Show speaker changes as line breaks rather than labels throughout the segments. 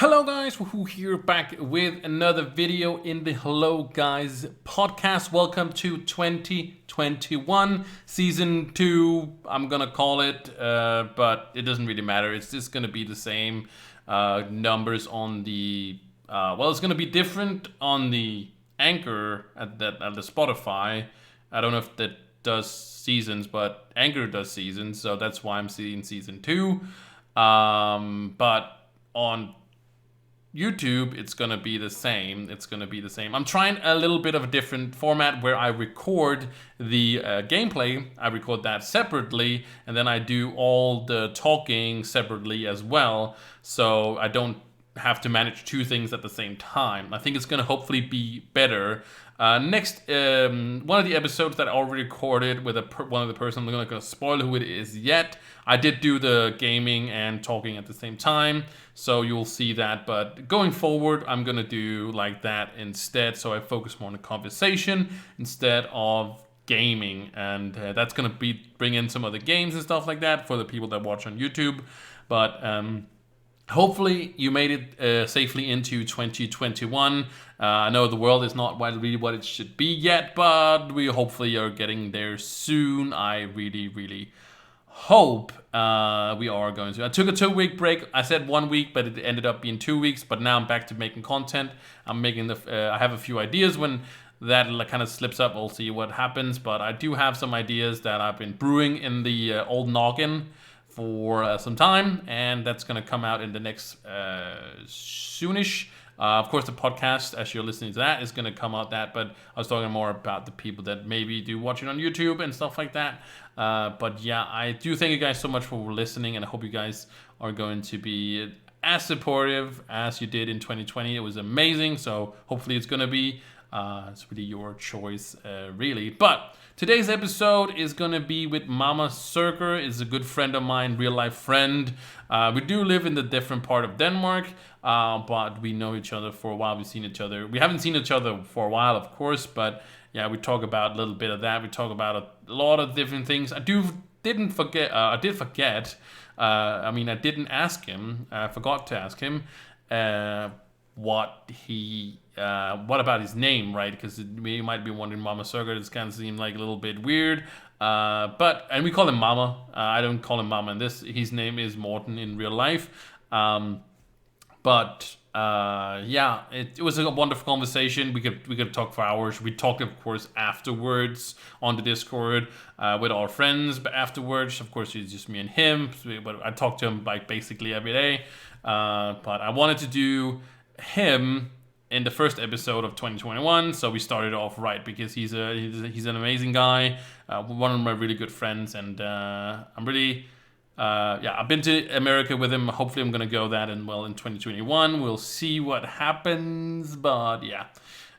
Hello guys, Wahoo here back with another video in the Hello Guys podcast. Welcome to 2021 season 2. I'm gonna call it, but it doesn't really matter. It's just gonna be the same numbers on the. It's gonna be different on the Anchor at the Spotify. I don't know if that does seasons, but Anchor does seasons, so that's why I'm seeing season 2. But on YouTube, it's gonna be the same. I'm trying a little bit of a different format where I record the gameplay. I record that separately, and then I do all the talking separately as well. So I don't have to manage two things at the same time. I think it's gonna hopefully be better. Next, one of the episodes that I already recorded with one of the person, I'm not gonna spoil who it is yet. I did do the gaming and talking at the same time, so you'll see that. But going forward, I'm gonna do like that instead. So I focus more on the conversation instead of gaming, and that's gonna bring in some other games and stuff like that for the people that watch on YouTube. But hopefully you made it safely into 2021. I know the world is not really what it should be yet, but we hopefully are getting there soon. I really hope we are going to. I took a 2-week break. I said 1 week, but it ended up being 2 weeks. But now I'm back to making content. I have a few ideas. When that kind of slips up, we'll see what happens. But I do have some ideas that I've been brewing in the old noggin for some time, and that's going to come out in the next soonish. Of course, the podcast, as you're listening to that, is going to come out that, but I was talking more about the people that maybe do watch it on YouTube and stuff like that. But yeah, I do thank you guys so much for listening, and I hope you guys are going to be as supportive as you did in 2020. It was amazing, so hopefully it's going to be. It's really your choice, really. But today's episode is going to be with Mamazerker. Is a good friend of mine, real life friend. We do live in the different part of Denmark, but we know each other for a while. We've seen each other. We haven't seen each other for a while, of course, but yeah, we talk about a little bit of that. We talk about a lot of different things. I did forget. I didn't ask him. I forgot to ask him what about his name, right? Because you might be wondering, Mamazerker, this kind of seemed like a little bit weird. And we call him Mama. I don't call him Mama in this. His name is Morten in real life. It was a wonderful conversation. We could talk for hours. We talked, of course, afterwards on the Discord with our friends. But afterwards, of course, it's just me and him. But I talked to him like basically every day. But I wanted to do him in the first episode of 2021, so we started off right because he's an amazing guy, one of my really good friends, and I'm really I've been to America with him. Hopefully I'm gonna go that in 2021. We'll see what happens, but yeah,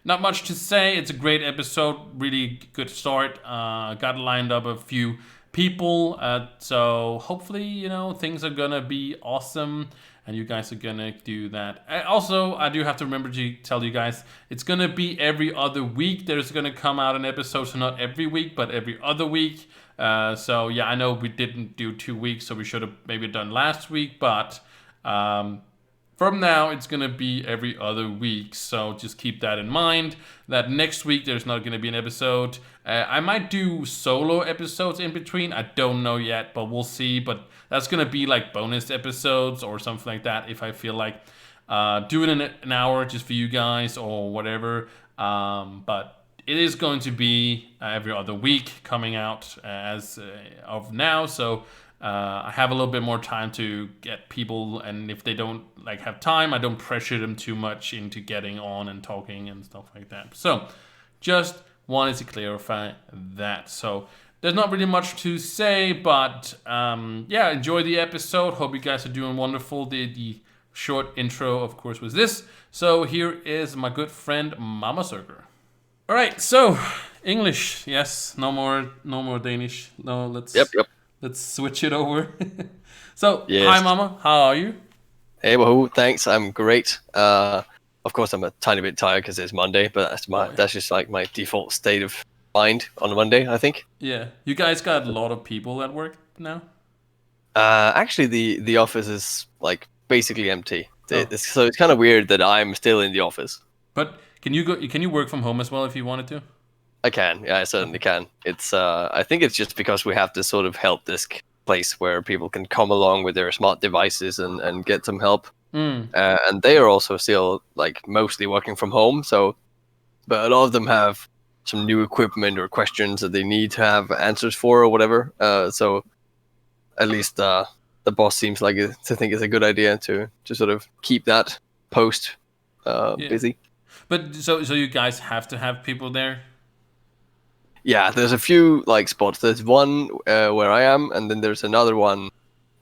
not much to say. It's a great episode, really good start. Got lined up a few people, so hopefully things are gonna be awesome and you guys are gonna do that. Also, I do have to remember to tell you guys, it's gonna be every other week. There's gonna come out an episode, so not every week, but every other week. So yeah, I know we didn't do 2 weeks, so we should have maybe done last week, but from now, it's going to be every other week, so just keep that in mind, that next week there's not going to be an episode. I might do solo episodes in between, I don't know yet, but we'll see. But that's going to be like bonus episodes or something like that if I feel like doing an hour just for you guys or whatever. But it is going to be every other week coming out as of now, so I have a little bit more time to get people, and if they don't have time, I don't pressure them too much into getting on and talking and stuff like that. So just wanted to clarify that. So there's not really much to say, but enjoy the episode. Hope you guys are doing wonderful. The short intro, of course, was this. So here is my good friend Mamazerker. All right, so English, yes, no more Danish. No,
Yep.
let's switch it over. So,
Yes.
Hi, Mama. How are you?
Hey, Wahoo. Thanks. I'm great. Of course, I'm a tiny bit tired because it's Monday, but that's just like my default state of mind on a Monday, I think.
Yeah. You guys got a lot of people at work now?
Actually, the office is like basically empty.
Oh,
So it's kind of weird that I'm still in the office.
but can you go? Can you work from home as well if you wanted to?
I can, yeah, I certainly can. It's I think it's just because we have this sort of help desk place where people can come along with their smart devices and get some help.
Mm.
And they are also still like mostly working from home. So, but a lot of them have some new equipment or questions that they need to have answers for or whatever. So at least the boss seems like to think it's a good idea to sort of keep that post
Yeah.
busy.
But so you guys have to have people there.
Yeah, there's a few like spots. There's one where I am, and then there's another one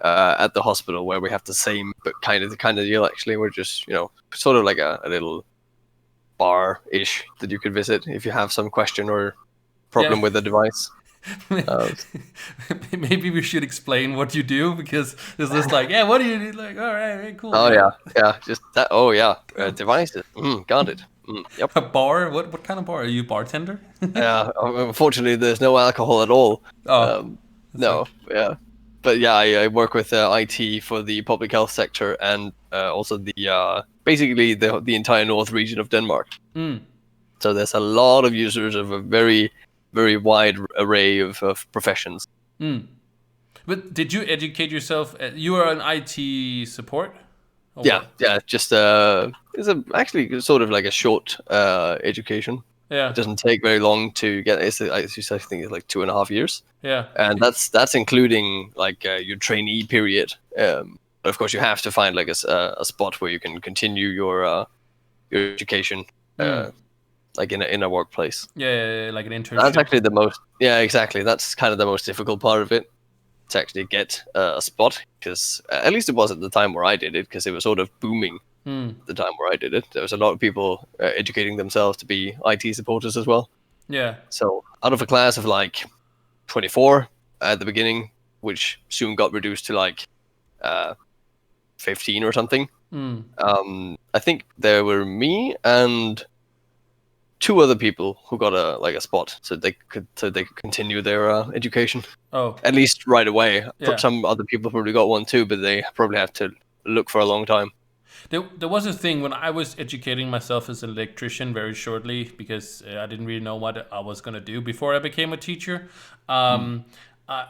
at the hospital where we have the same but kind of deal. Actually, we're just sort of like a little bar-ish that you could visit if you have some question or
Yeah.
problem with the device. Uh,
Maybe we should explain what you do because it's just like, yeah, what do you do? Like, all right, cool.
oh
Yeah.
yeah, just that. Oh yeah, devices. Got it. Yep.
A bar? What kind of bar? Are you a bartender?
Unfortunately, there's no alcohol at all.
Oh,
Um,
that's
no,
like,
yeah, but yeah, I work with IT for the public health sector and also the basically the entire north region of Denmark.
mm,
So there's a lot of users of a very very wide array of professions.
mm. But did you educate yourself? You are an IT support, or
Yeah,
what?
yeah, just it's actually sort of like a short education.
Yeah,
It doesn't take very long to get. I think it's like 2.5 years.
yeah,
And that's including like your trainee period. But of course, you have to find like a spot where you can continue your education,
mm.
like in a workplace.
Yeah, like an
That's
internship.
actually the most. Yeah, exactly. That's kind of the most difficult part of it, to actually get a spot, because at least it was at the time where I did it, because it was sort of booming
Mm.
at the time where I did it. There was a lot of people educating themselves to be IT supporters as well.
Yeah.
So out of a class of like 24 at the beginning, which soon got reduced to like 15 or something.
Mm.
I think there were me and two other people who got a spot, so they could continue their education
Oh,
at least right away.
yeah.
Some other people probably got one too, but they probably had to look for a long time.
There was a thing when I was educating myself as an electrician very shortly because I didn't really know what I was going to do before I became a teacher. Um, uh,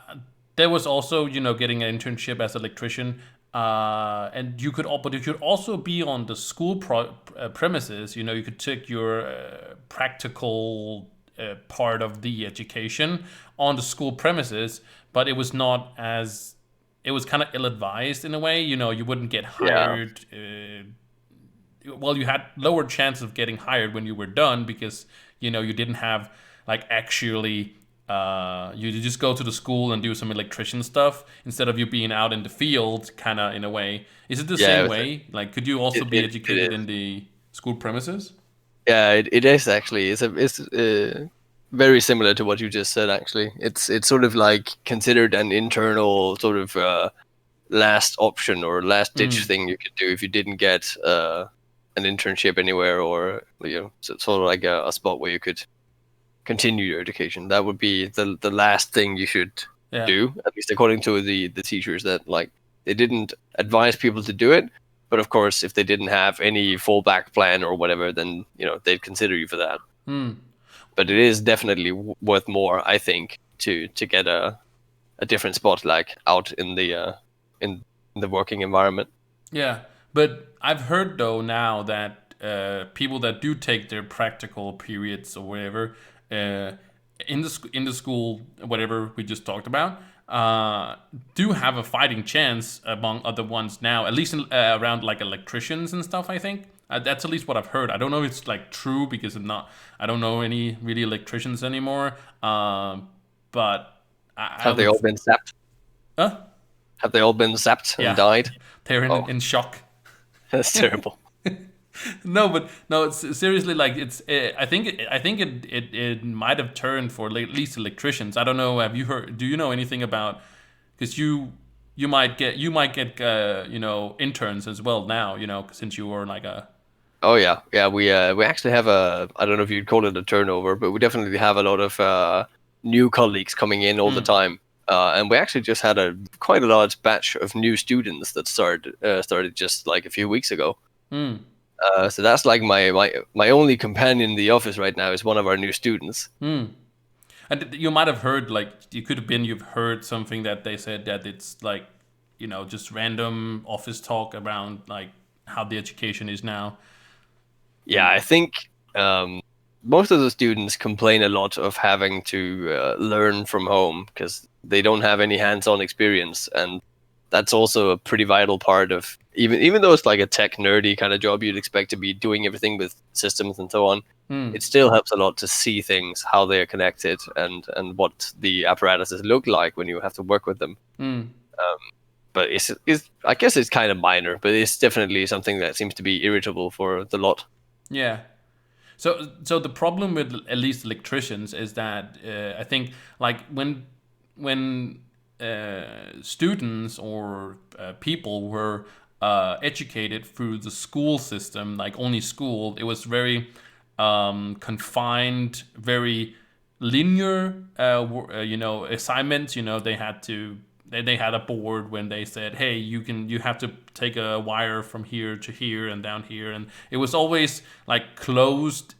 there was also, getting an internship as an electrician. And but you could also be on the school premises. You could take your practical part of the education on the school premises, but it was not as it was kind of ill-advised in a way. You wouldn't get
Yeah,
hired. Well, you had lower chance of getting hired when you were done because you didn't have like actually. You just go to the school and do some electrician stuff instead of you being out in the field, kind of in a way. Is it the
yeah,
same way? Like, could you also be
it
educated
is.
in the school premises?
Yeah, it is actually. It's very similar to what you just said. Actually, it's sort of like considered an internal sort of last option or last ditch
Mm,
thing you could do if you didn't get an internship anywhere, or sort of like a spot where you could continue your education. That would be the last thing you should
yeah.
do, at least according to the teachers. That like they didn't advise people to do it, but of course, if they didn't have any fallback plan or whatever, then they'd consider you for that.
Mm,
But it is definitely worth more, I think, to get a different spot, like out in the working environment.
yeah. But I've heard though now that people that do take their practical periods or whatever uh, in the school, whatever we just talked about, do have a fighting chance among other ones now. At least around like electricians and stuff. I think that's at least what I've heard. I don't know if it's like true because I don't know any really electricians anymore. But I
Have they
would.
all been zapped?
Huh?
Have they all been zapped and
Yeah,
died?
they're
Oh,
in shock.
that's terrible.
No, but no, it's seriously like it's. I think it might have turned for at least electricians. I don't know. Have you heard? Do you know anything about? Because you might get interns as well now. Since you were like a.
Oh yeah, yeah. We actually have I don't know if you'd call it a turnover, but we definitely have a lot of new colleagues coming in all the
Mm,
time. and we actually just had quite a large batch of new students that started just like a few weeks ago.
Hmm.
So that's like my only companion in the office right now is one of our new students.
Hmm. And you might have heard, like, you could have been, you've heard something that they said that it's like, just random office talk around like how the education is now.
Yeah, I think most of the students complain a lot of having to learn from home because they don't have any hands-on experience, and that's also a pretty vital part of even though it's like a tech nerdy kind of job, you'd expect to be doing everything with systems and so on.
Hmm.
It still helps a lot to see things, how they are connected, and what the apparatuses look like when you have to work with them.
Hmm.
But it's I guess it's kind of minor, but it's definitely something that seems to be irritable for the lot.
Yeah. So the problem with at least electricians is that I think like when students or people were educated through the school system, like only school, it was very confined, very linear. Assignments. They had to. They had a board when they said, "Hey, you have to take a wire from here to here and down here," and it was always like closed,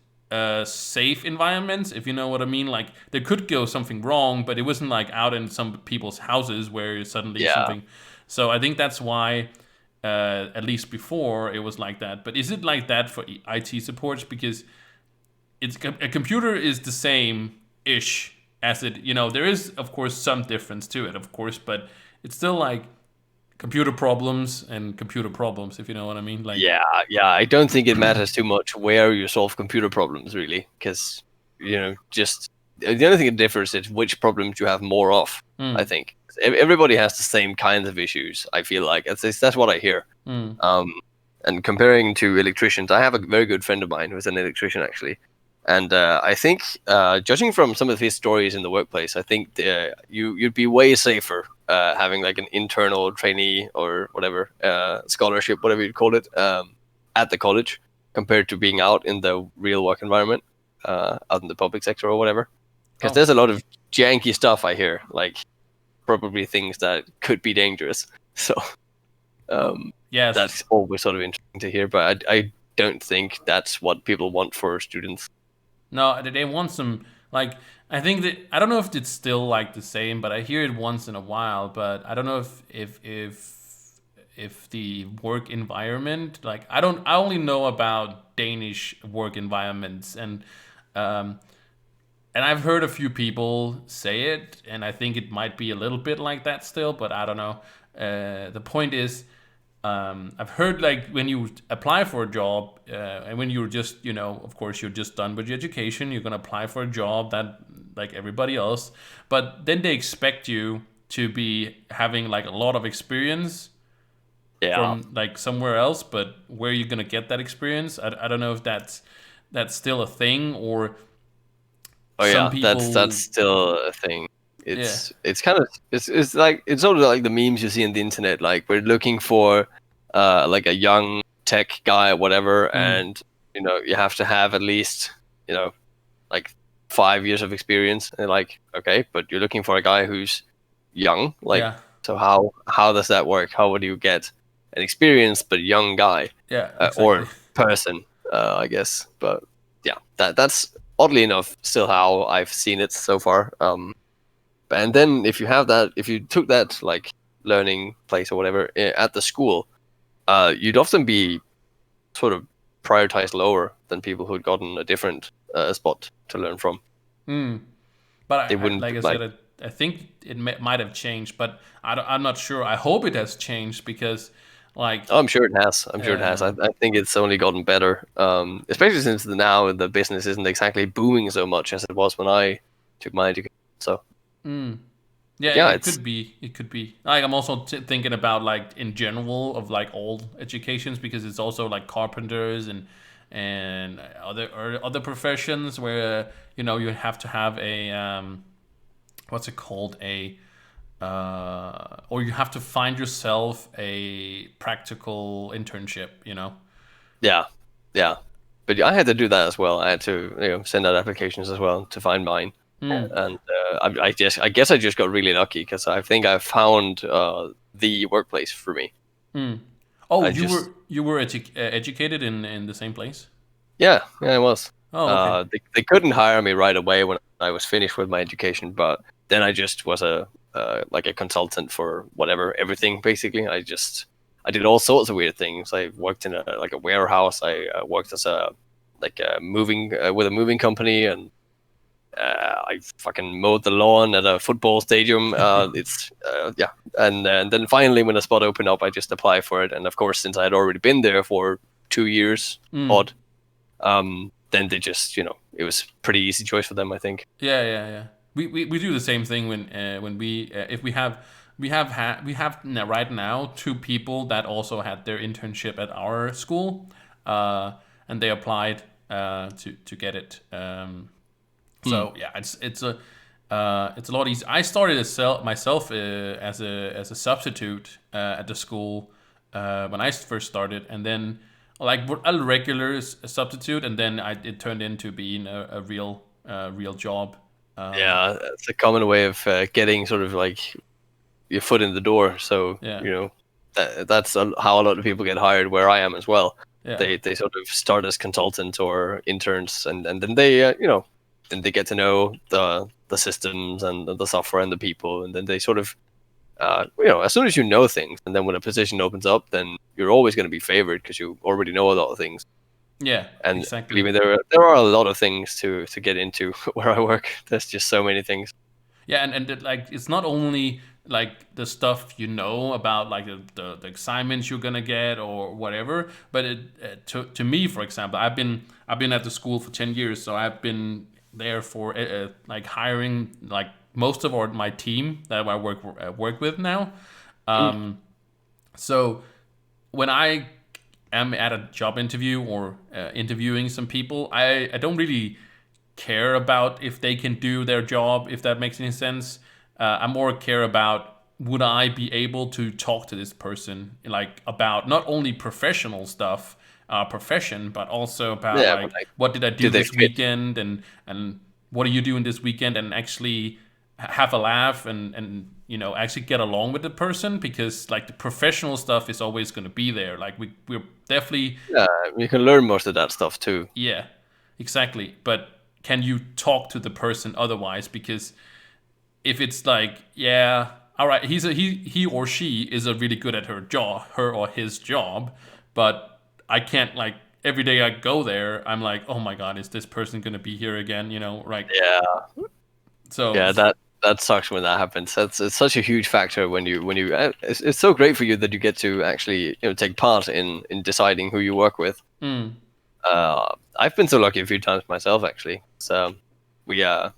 safe environments, if you know what I mean. Like there could go something wrong, but it wasn't like out in some people's houses where suddenly
Yeah.
something. So I think that's why, at least before, it was like that. But is it like that for IT supports? Because a computer is the same ish as it. There is of course some difference to it, of course, but it's still like computer problems and computer problems, if you know what I mean. Like,
Yeah. I don't think it matters too much where you solve computer problems, really, because just the only thing that differs is which problems you have more of. I
mm,
think everybody has the same kinds of issues. I feel like that's what I hear.
mm,
Um, and comparing to electricians, I have a very good friend of mine who's an electrician actually, and I think, judging from some of his stories in the workplace, I think you'd be way safer having like an internal trainee or whatever scholarship, whatever you call it, at the college compared to being out in the real work environment, out in the public sector or whatever. Because
oh
there's a lot of janky stuff I hear, like probably things that could be dangerous. So
yes.
that's always sort of interesting to hear, but I don't think that's what people want for students.
No, they want some, like, I think that I don't know if it's still like the same, but I hear it once in a while. But I don't know if the work environment, like, I only know about Danish work environments, um and I've heard a few people say it, and I think it might be a little bit like that still, but I don't know. The point is, I've heard like when you apply for a job, and when you're just, of course, you're just done with your education, you're gonna apply for a job that like everybody else, but then they expect you to be having like a lot of experience
Yeah.
from like somewhere else, but where are you gonna get that experience? I don't know if that's still a thing, or
Oh
some
yeah, that's
people.
still a thing.
Yeah.
It's kind of it's like it's sort of like the memes you see on the internet. Like we're looking for like a young tech guy or whatever,
Mm,
and you have to have at least like 5 years of experience. And like, okay, but you're looking for a guy who's young. Like,
yeah.
so how does that work? How would you get an experienced but young guy
Yeah.
or
Exactly.
person? I guess, but yeah, that's oddly enough still how I've seen it so far. And then if you took that like learning place or whatever at the school, you'd often be sort of prioritized lower than people who'd gotten a different spot to learn from.
Mm. But
They
like I
wouldn't
said,
like.
I think it might have changed, but I'm not sure. I hope it has changed because, like,
Oh, I'm sure it has. I'm sure it has.
uh,
I think it's only gotten better, especially since now the business isn't exactly booming so much as it was when I took my education. So
yeah,
yeah,
it
it's
could be. It could be. Like, I'm also thinking about like in general of like old educations, because it's also like carpenters and other professions where you have to have a what's it called, a or you have to find yourself a practical internship.
yeah, yeah. But I had to do that as well. I had to send out applications as well to find mine.
Mm.
and I guess I just got really lucky because I think I found the workplace for me.
Mm. Oh,
I just
you were educated in the same place?
yeah, it was.
Oh, okay.
They couldn't hire me right away when I was finished with my education, but then I just was a like a consultant for whatever everything basically. I did all sorts of weird things. I worked in a warehouse. I worked as a like a moving with a moving company, and I fucking mowed the lawn at a football stadium. It's yeah, and then finally when the spot opened up, I just applied for it. And of course, since I had already been there for 2 years
Mm.
odd, then they just it was pretty easy choice for them, I think.
Yeah, yeah, yeah. We do the same thing when we if we have right now two people that also had their internship at our school, and they applied to get it.
Hmm.
So yeah, it's a lot easier. I started myself as a substitute at the school when I first started, and then like a regular substitute, and then it turned into being a real job. Um,
Yeah, it's a common way of getting sort of like your foot in the door. So
yeah,
that's how a lot of people get hired where I am as well.
yeah,
They sort of start as consultants or interns, and then they then they get to know the systems and the software and the people, and then they sort of as soon as you know things, and then when a position opens up, then you're always going to be favored because you already know a lot of things.
yeah,
And believe
exactly.
me, there are a lot of things to get into where I work. There's just so many things.
Yeah, and like it's not only like the stuff you know about like the assignments you're gonna get or whatever, but to me, for example, I've been at the school for 10 years, so I've been there for like hiring like most of my team that I work with now.
Mm.
So when I am at a job interview or interviewing some people, I don't really care about if they can do their job, if that makes any sense. I more care about would I be able to talk to this person like about not only professional stuff, profession, but also about
Yeah, but
like
like,
what did I
do
do
they
this
fit?
weekend and what are you doing this weekend and actually have a laugh and actually get along with the person because like the professional stuff is always going to be there. Like we're definitely.
Yeah, you can learn most of that stuff too.
Yeah, exactly. But can you talk to the person otherwise? Because if it's like, yeah, all right, he or she is a really good at her or his job, but I can't like every day I go there, I'm like, oh my god, is this person gonna be here again? Right?
Yeah,
So
yeah, that sucks when that happens. It's such a huge factor when you. It's so great for you that you get to actually take part in deciding who you work with.
mm,
I've been so lucky a few times myself actually. So we well,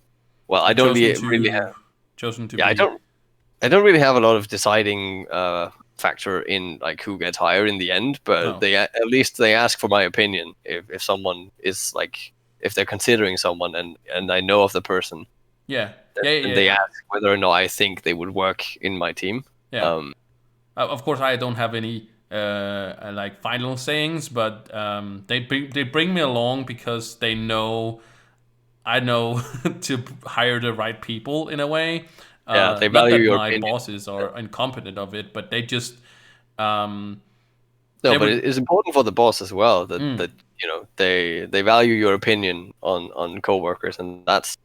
I
you've
don't really have.
chosen to
Yeah,
be.
I don't really have a lot of deciding factor in like who gets hired in the end, but
No.
they at least they ask for my opinion if someone is like if they're considering someone and I know of the person,
Yeah. Yeah. Yeah.
then
Yeah.
they ask whether or not I think they would work in my team.
Yeah.
Um,
Of course, I don't have any like final sayings, but they bring me along because they know I know to hire the right people in a way.
yeah, they
Not
value
that
your
my
opinion.
bosses are incompetent of it, but they just um,
No,
they
but
would.
it's important for the boss as well that
Mm,
they value your opinion on coworkers, and that's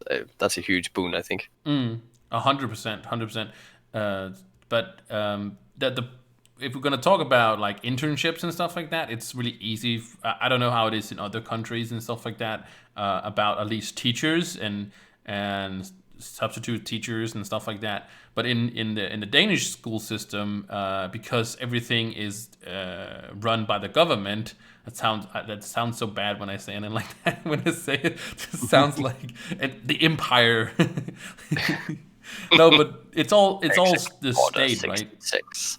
a huge boon, I think.
100%, 100%. Uh, but that the if we're gonna talk about like internships and stuff like that, it's really easy. I don't know how it is in other countries and stuff like that. About at least teachers and substitute teachers and stuff like that. But in the Danish school system, because everything is run by the government, that sounds so bad when I say it like that. When I say it, it just sounds like the empire. No, but it's all the
Order
state, right?
66.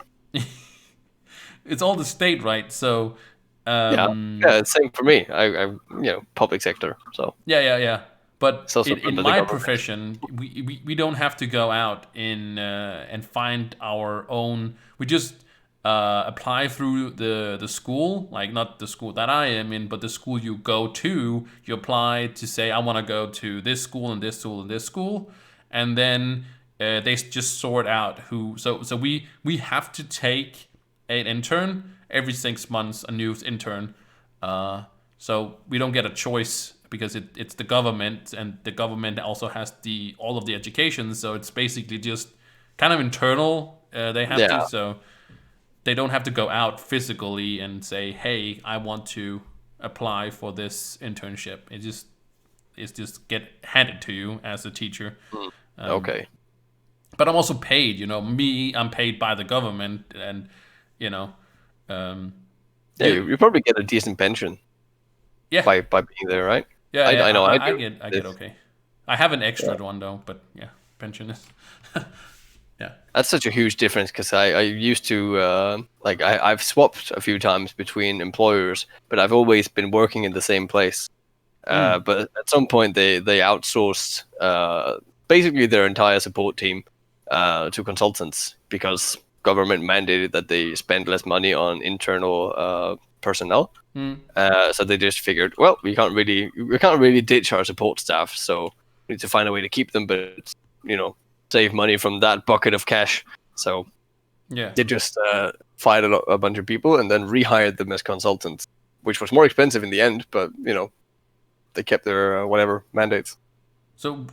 It's all the state, right? So,
Yeah,
um,
yeah, same for me. Public sector, so
yeah, yeah, yeah. But
it's also
in
under the
my
government.
profession, we don't have to go out and find our own. We just apply through the school, like not the school that I am in, but the school you go to. You apply to say I want to go to this school and this school and this school, and then they just sort out who. So we have to take an intern every 6 months, a new intern. So we don't get a choice because it's the government, and the government also has the all of the education. So it's basically just kind of internal. They have to
Yeah.
so they don't have to go out physically and say, "Hey, I want to apply for this internship." It's just get handed to you as a teacher.
Okay.
But I'm also paid. I'm paid by the government, and you know, um,
Yeah,
yeah,
you probably get a decent pension
yeah,
by being there, right?
yeah, yeah.
I know I
I
do.
get okay. I have an extra
Yeah.
one though, but yeah, pension is. Yeah.
That's such a huge difference because I used to I've swapped a few times between employers, but I've always been working in the same place.
Mm.
But at some point they outsourced basically their entire support team to consultants because government mandated that they spend less money on internal personnel.
Mm.
So they just figured, well, we can't really ditch our support staff, so we need to find a way to keep them, but save money from that bucket of cash. So
Yeah.
they just fired a bunch of people and then rehired them as consultants, which was more expensive in the end, but they kept their whatever mandates.
So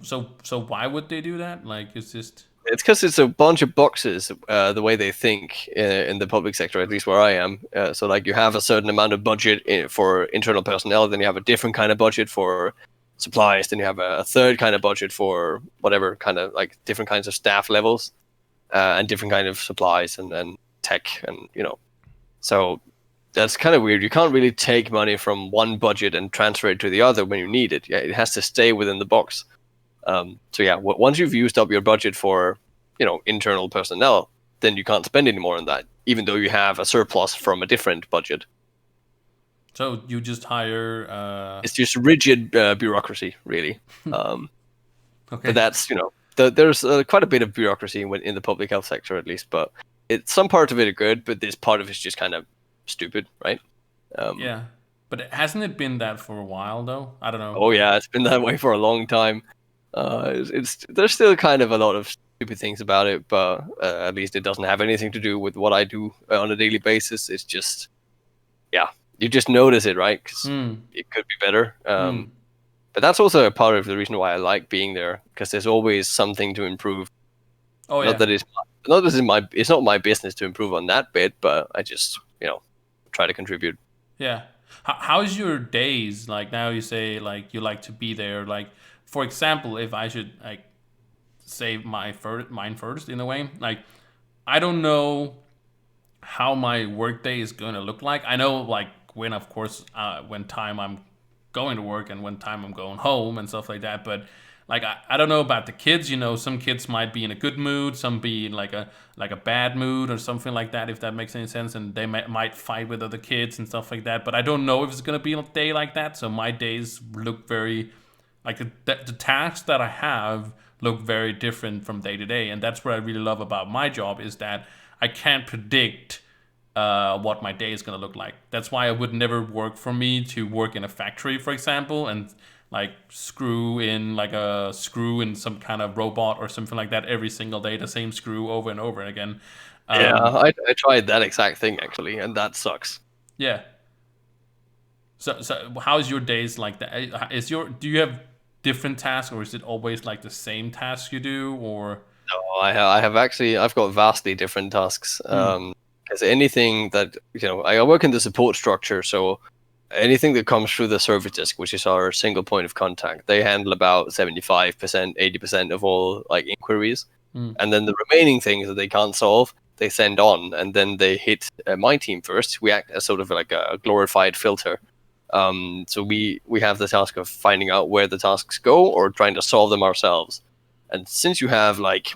why would they do that? Like, it's just.
It's because it's a bunch of boxes, the way they think in the public sector, at least where I am. So, like, you have a certain amount of budget for internal personnel, then you have a different kind of budget for supplies, then you have a third kind of budget for whatever kind of, like, different kinds of staff levels, and different kind of supplies and tech, and, So, that's kind of weird. You can't really take money from one budget and transfer it to the other when you need it. Yeah, it has to stay within the box. So yeah, once you've used up your budget for, internal personnel, then you can't spend any more on that, even though you have a surplus from a different budget.
So you just hire.
It's just rigid bureaucracy, really. Um,
Okay.
but that's, there's quite a bit of bureaucracy in the public health sector, at least. But some parts of it are good, but this part of it's just kind of stupid, right?
Yeah, but hasn't it been that for a while though? I don't know.
Oh yeah, it's been that way for a long time. It's there's still kind of a lot of stupid things about it, but at least it doesn't have anything to do with what I do on a daily basis. It's just, yeah, you just notice it, right? Because
Hmm.
it could be better.
Hmm.
But that's also a part of the reason why I like being there, because there's always something to improve.
Oh
Not
yeah.
that it's not my business to improve on that bit, but I just try to contribute.
Yeah. How's your days? Like, now you say like you like to be there. Like, for example, if I should like say mine first in a way, like I don't know how my workday is going to look like. I know like when, of course, when time I'm going to work and when time I'm going home and stuff like that. But like I don't know about the kids. Some kids might be in a good mood, some be in like a bad mood or something like that. If that makes any sense, and they might fight with other kids and stuff like that. But I don't know if it's gonna be a day like that. So my days look very like the tasks that I have look very different from day to day, and that's what I really love about my job is that I can't predict what my day is going to look like. That's why it would never work for me to work in a factory, for example, and like screw in some kind of robot or something like that every single day, the same screw over and over again.
Yeah,
Um,
I tried that exact thing actually, and that sucks.
yeah. So how's your days like that? Do you have different tasks, or is it always like the same tasks you do, or?
No, I've got vastly different tasks.
Hmm.
Because anything that I work in the support structure, so anything that comes through the service desk, which is our single point of contact, they handle about 75%, 80% of all like inquiries,
Hmm.
and then the remaining things that they can't solve, they send on, and then they hit my team first. We act as sort of like a glorified filter. So we have the task of finding out where the tasks go or trying to solve them ourselves. And since you have like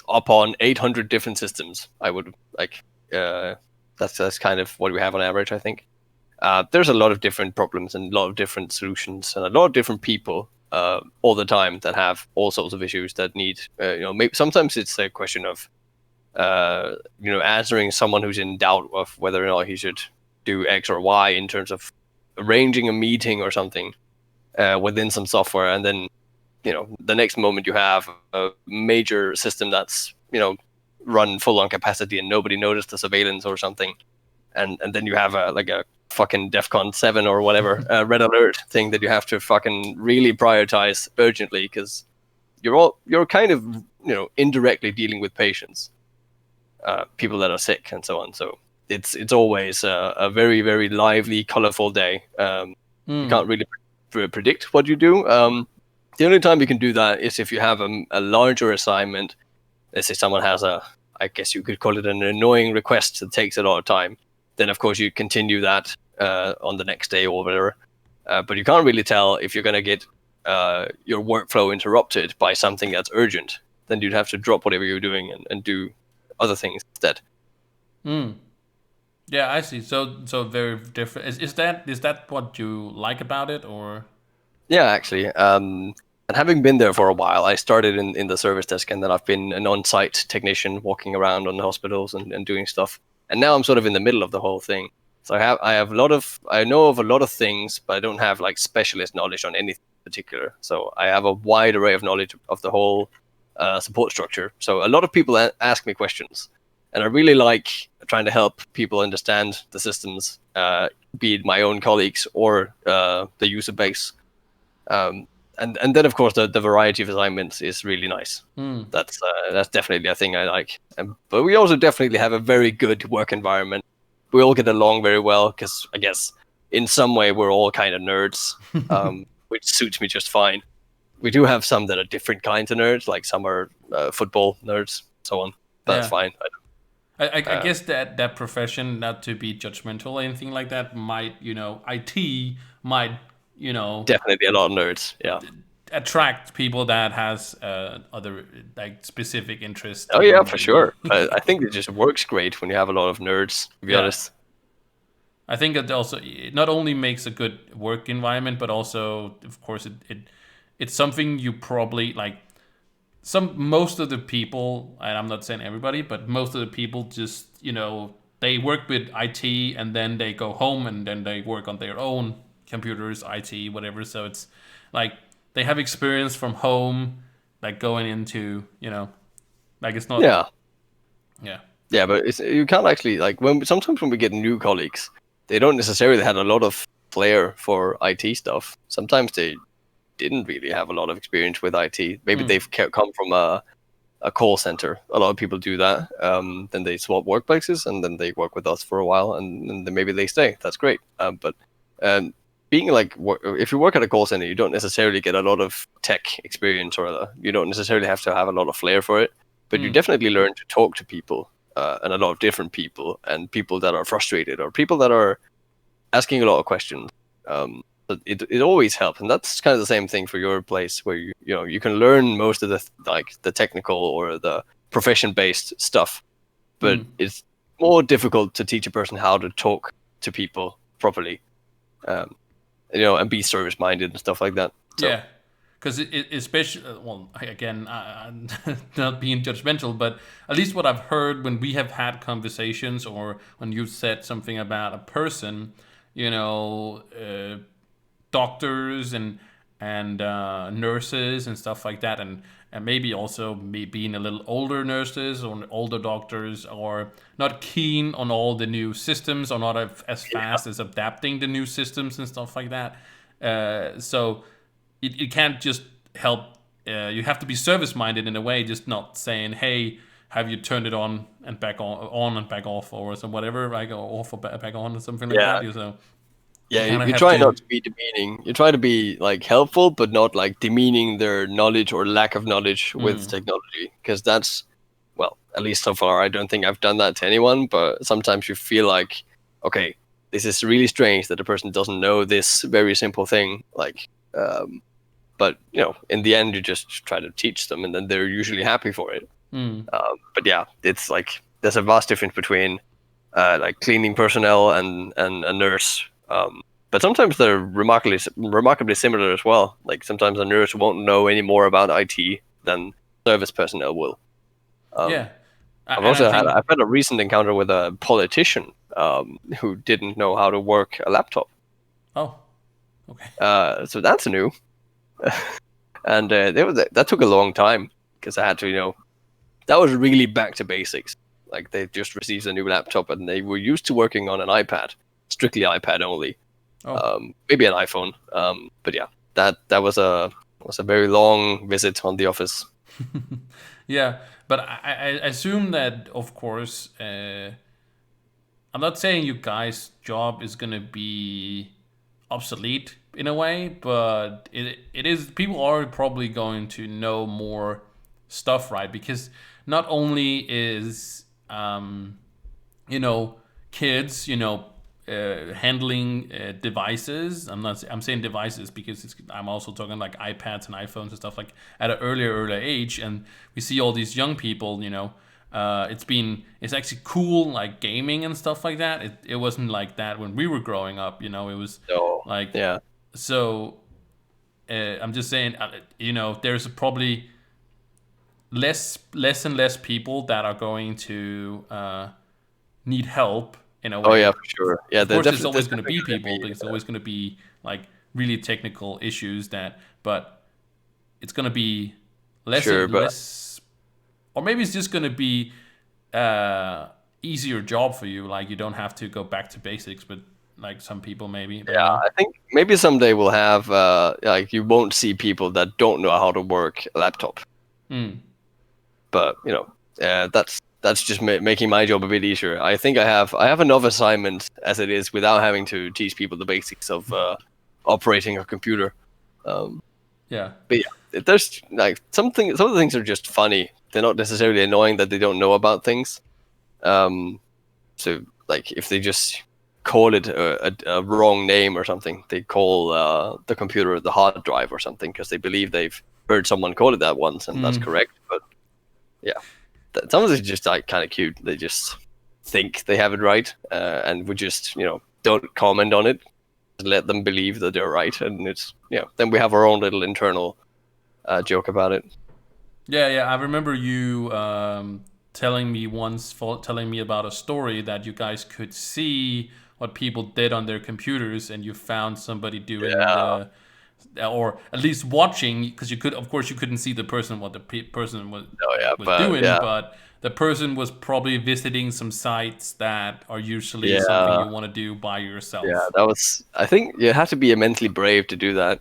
upon 800 different systems, I would like that's kind of what we have on average, I think. There's a lot of different problems and a lot of different solutions and a lot of different people all the time that have all sorts of issues that need maybe sometimes it's a question of answering someone who's in doubt of whether or not he should do X or Y in terms of arranging a meeting or something within some software, and then the next moment you have a major system that's run full on capacity and nobody noticed the surveillance or something, and then you have a fucking DEFCON 7 or whatever red alert thing that you have to fucking really prioritize urgently, because you're kind of indirectly dealing with patients, people that are sick and so on. So it's always a very, very lively, colorful day. You can't really predict what you do. The only time you can do that is if you have a larger assignment. Let's say someone has I guess you could call it an annoying request that takes a lot of time. Then of course you continue that on the next day or whatever. But you can't really tell if you're going to get your workflow interrupted by something that's urgent. Then you'd have to drop whatever you're doing and do other things instead.
Yeah, I see. So very different. Is that what you like about it, or?
Yeah, actually. And having been there for a while, I started in the service desk, and then I've been an on-site technician walking around on the hospitals and doing stuff. And now I'm sort of in the middle of the whole thing. So I know of a lot of things, but I don't have like specialist knowledge on anything in particular. So I have a wide array of knowledge of the whole support structure. So a lot of people ask me questions, and I really like trying to help people understand the systems, be it my own colleagues or the user base. And then of course the variety of assignments is really nice. That's definitely a thing I like. But we also definitely have a very good work environment. We all get along very well because I guess in some way we're all kind of nerds, which suits me just fine. We do have some that are different kinds of nerds, like some are football nerds, so on. That's fine.
I guess that profession, not to be judgmental or anything like that, might IT might
definitely a lot of nerds. Yeah.
Attract people that has other like specific interests.
Oh yeah, for sure. I think it just works great when you have a lot of nerds, to be honest.
I think it also not only makes a good work environment, but also, of course, it's something you probably like. Most of the people, and I'm not saying everybody, but most of the people just they work with IT and then they go home and then they work on their own computers, IT, whatever. So it's like they have experience from home, like going into like it's not.
Yeah, but you can't actually like sometimes when we get new colleagues, they don't necessarily have a lot of flair for IT stuff. Sometimes they didn't really have a lot of experience with IT. Maybe they've come from a call center. A lot of people do that. Then they swap workplaces and then they work with us for a while and then maybe they stay. That's great. But being like, if you work at a call center, you don't necessarily get a lot of tech experience, or you don't necessarily have to have a lot of flair for it. But you definitely learn to talk to people and a lot of different people, and people that are frustrated or people that are asking a lot of questions. It always helps, and that's kind of the same thing for your place, where you can learn most of the technical or the profession based stuff, but it's more difficult to teach a person how to talk to people properly, and be service minded and stuff like that. So.
Yeah, because it especially again, not being judgmental, but at least what I've heard when we have had conversations or when you've said something about a person, doctors and nurses and stuff like that, and maybe also me being a little older nurses or older doctors, or not keen on all the new systems, or not as fast as adapting the new systems and stuff like that. So it can't just help. You have to be service minded in a way, just not saying, hey, have you turned it on and back on and back off, or some whatever, like off or back on or something like that. So
yeah, you try not to be demeaning. You try to be like helpful, but not like demeaning their knowledge or lack of knowledge with technology, because that's, well, at least so far, I don't think I've done that to anyone. But sometimes you feel like, okay, this is really strange that a person doesn't know this very simple thing, like. But in the end, you just try to teach them, and then they're usually happy for it. But yeah, it's like there's a vast difference between like cleaning personnel and a nurse. But sometimes they're remarkably similar as well. Like sometimes a nurse won't know any more about IT than service personnel will.
Yeah, And I think,
I've had a recent encounter with a politician who didn't know how to work a laptop.
oh, okay.
So that's new. And that took a long time because I had to, that was really back to basics. Like they just received a new laptop and they were used to working on an iPad, strictly iPad only,
Oh,
maybe an iPhone. But yeah, that was a very long visit on the office.
yeah. But I assume that, of course, I'm not saying you guys' job is gonna be obsolete in a way, but it is. People are probably going to know more stuff, right? Because not only is you know, kids, handling devices. I'm saying devices because I'm also talking like iPads and iPhones and stuff like at an earlier age, and we see all these young people. It's actually cool like gaming and stuff like that. It wasn't like that when we were growing up. It was
So
like
yeah,
so. I'm just saying, there's probably less and less people that are going to need help in a
oh yeah,
way.
for sure. Yeah,
Of course, there's
there's
always going to
definitely
be
gonna
people
be
because there's always going to be like really technical issues but it's going to be less
sure,
and
but
less, or maybe it's just going to be easier job for you. Like you don't have to go back to basics, but like some people maybe, I don't
yeah,
know.
I think maybe someday we'll have like you won't see people that don't know how to work a laptop.
Mm.
But that's just making my job a bit easier. I think I have enough assignments as it is without having to teach people the basics of operating a computer. Um,
Yeah.
but yeah, there's like some of the things are just funny. They're not necessarily annoying that they don't know about things. Um, so like if they just call it a wrong name or something, they call the computer the hard drive or something because they believe they've heard someone call it that once and that's
Mm.
correct. But yeah, some of it's just like kind of cute. They just think they have it right, and we just don't comment on it. Just let them believe that they're right, and it's then we have our own little internal joke about it.
Yeah, yeah. I remember you telling me about a story that you guys could see what people did on their computers, and you found somebody doing
Yeah,
or at least watching, because you could, of course, you couldn't see the person what the person was
oh yeah,
was
but
doing,
yeah,
but the person was probably visiting some sites that are usually something
yeah,
you want to do by
yeah.
yourself.
That was. I think you have to be mentally brave to do that,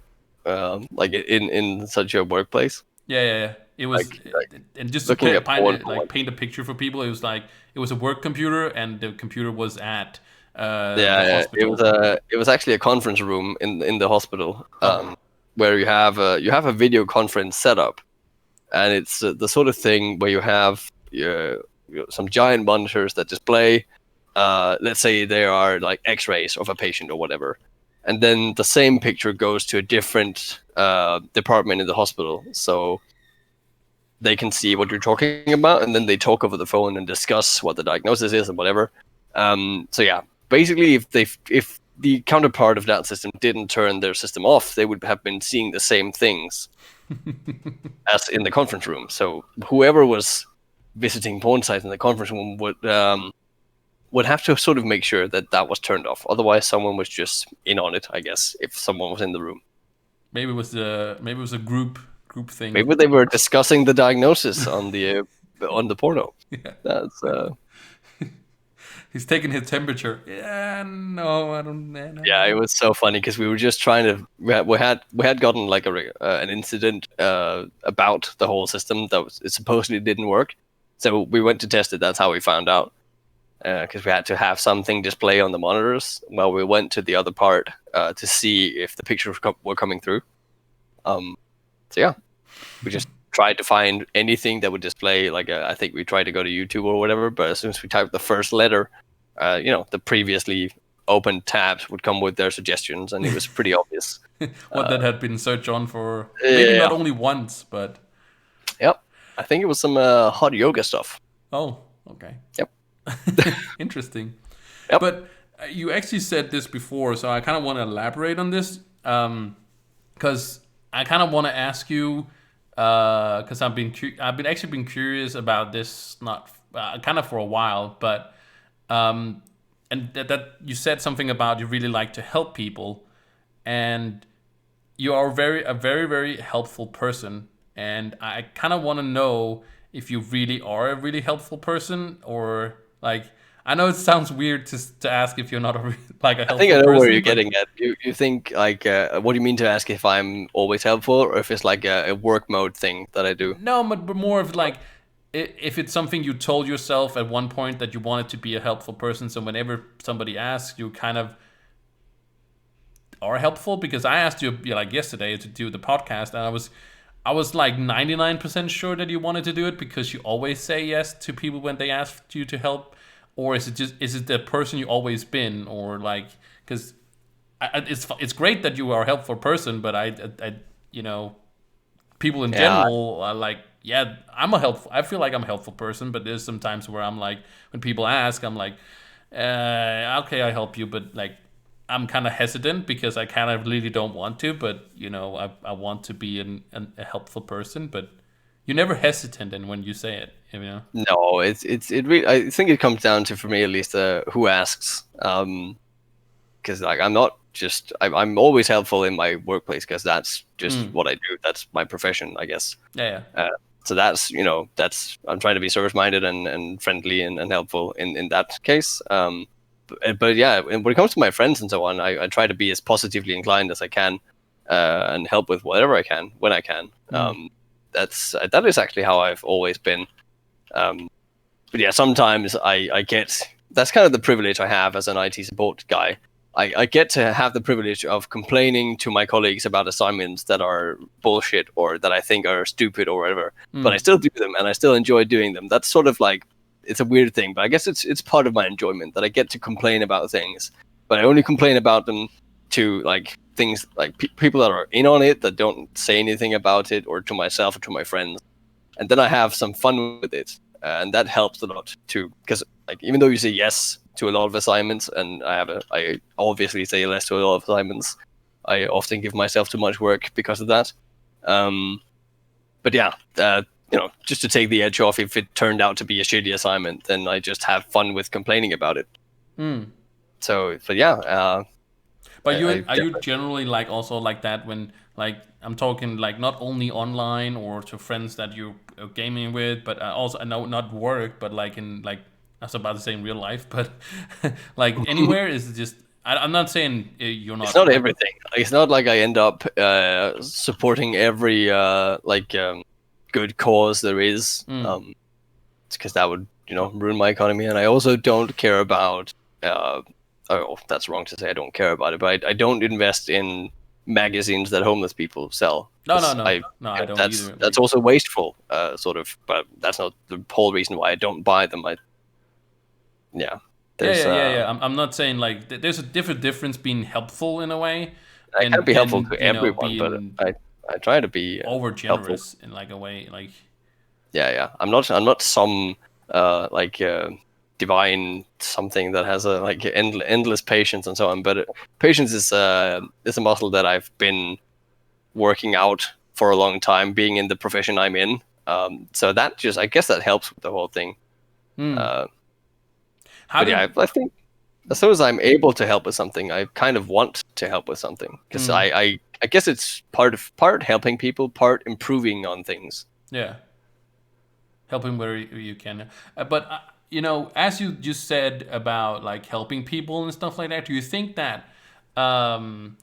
like in such a workplace,
Yeah, yeah, yeah. It was,
like
and just to
looking at porn for one.
paint a picture for people, it was like it was a work computer, and the computer was at the
Yeah, yeah.
hospital.
It was actually a conference room in the hospital,
Oh,
where you have a video conference setup, and it's the sort of thing where you have some giant monitors that display, let's say there are like X-rays of a patient or whatever, and then the same picture goes to a different department in the hospital, so they can see what you're talking about, and then they talk over the phone and discuss what the diagnosis is and whatever. So yeah, basically, if the counterpart of that system didn't turn their system off, they would have been seeing the same things as in the conference room. So whoever was visiting porn sites in the conference room would have to sort of make sure that that was turned off. Otherwise, someone was just in on it. I guess if someone was in the room,
maybe it was a group thing.
maybe they were discussing the diagnosis on the porno.
Yeah,
That's
he's taking his temperature. Yeah, no, I don't.
Yeah, it
No.
was so funny because we were just trying to we had gotten like an incident about the whole system that it supposedly didn't work, so we went to test it. That's how we found out because we had to have something display on the monitors while we went to the other part to see if the pictures were coming through. Um, so yeah, we just tried to find anything that would display like I think we tried to go to YouTube or whatever, but as soon as we typed the first letter, the previously open tabs would come with their suggestions, and it was pretty obvious.
What that had been searched on for maybe not
Yeah,
only once, but
yep. I think it was some hot yoga stuff.
oh, okay.
Yep,
Interesting.
yep.
But you actually said this before, so I kind of want to elaborate on this because I kind of want to ask you because I've been actually been curious about this not kind of for a while, but and that you said something about you really like to help people, and you are a very very helpful person, and I kind of want to know if you really are a really helpful person, or like, I know it sounds weird to ask if you're not like a
I think
helpful
I know where
person,
you're
but
getting at. You think like, what do you mean to ask if I'm always helpful, or if it's like a work mode thing that I do?
no, but more of like, if it's something you told yourself at one point that you wanted to be a helpful person, so whenever somebody asks, you kind of are helpful. Because I asked you, like yesterday, to do the podcast, and I was like 99% sure that you wanted to do it because you always say yes to people when they ask you to help. Or is it the person you always been, or like, because it's great that you are a helpful person, but I you know, people in
Yeah,
general are like, yeah, I feel like I'm a helpful person, but there's some times where I'm like, when people ask, I'm like, okay, I help you, but like, I'm kind of hesitant because I kind of really don't want to, but I want to be a helpful person, but you're never hesitant in when you say it,
no, it really, I think it comes down to, for me at least, who asks. Because like I'm always helpful in my workplace because that's just what I do. That's my profession, I guess.
Yeah,
So that's I'm trying to be service minded and friendly and helpful in that case. But yeah, and when it comes to my friends and so on, I try to be as positively inclined as I can, and help with whatever I can when I can. That is actually how I've always been. But yeah, sometimes I get, that's kind of the privilege I have as an IT support guy. I get to have the privilege of complaining to my colleagues about assignments that are bullshit or that I think are stupid or whatever, but I still do them and I still enjoy doing them. That's sort of like, it's a weird thing, but I guess it's part of my enjoyment that I get to complain about things, but I only complain about them to like things like people that are in on it, that don't say anything about it, or to myself or to my friends, and then I have some fun with it, and that helps a lot too. Because like, even though you say yes to a lot of assignments, and I obviously say less to a lot of assignments, I often give myself too much work because of that. But yeah, just to take the edge off, if it turned out to be a shitty assignment, then I just have fun with complaining about it. So, but yeah,
but
I
are you
definitely.
generally like also like that when, like, I'm talking like not only online or to friends that you're gaming with, but also, I know, not work, but like in, like, I was about to say in real life, but like anywhere, is it just, I'm not saying you're
It's
not
not
like.
everything. It's not like I end up supporting every good cause there is. It's because that would ruin my economy, and I also don't care about. Oh, that's wrong to say. I don't care about it, but I don't invest in magazines that homeless people sell.
No, no,
'Cause
no, no, I don't either.
that's
Like,
also wasteful, sort of. But that's not the whole reason why I don't buy them. Yeah,
yeah,
there's
yeah, yeah, yeah. I'm not saying like there's a difference being helpful in a way,
I can't be helpful
and
to everyone, but
being
I try to be
over
helpful.
generous in like a way, like.
Yeah. I'm not some divine something that has a like endless patience and so on. But patience is a muscle that I've been working out for a long time, being in the profession I'm in. So that just, I guess, that helps with the whole thing. Uh,
How
but
do
yeah, I think as soon as I'm able to help with something, I kind of want to help with something because I guess it's part helping people, part improving on things.
Yeah, helping where you can. But as you just said about like helping people and stuff like that, um,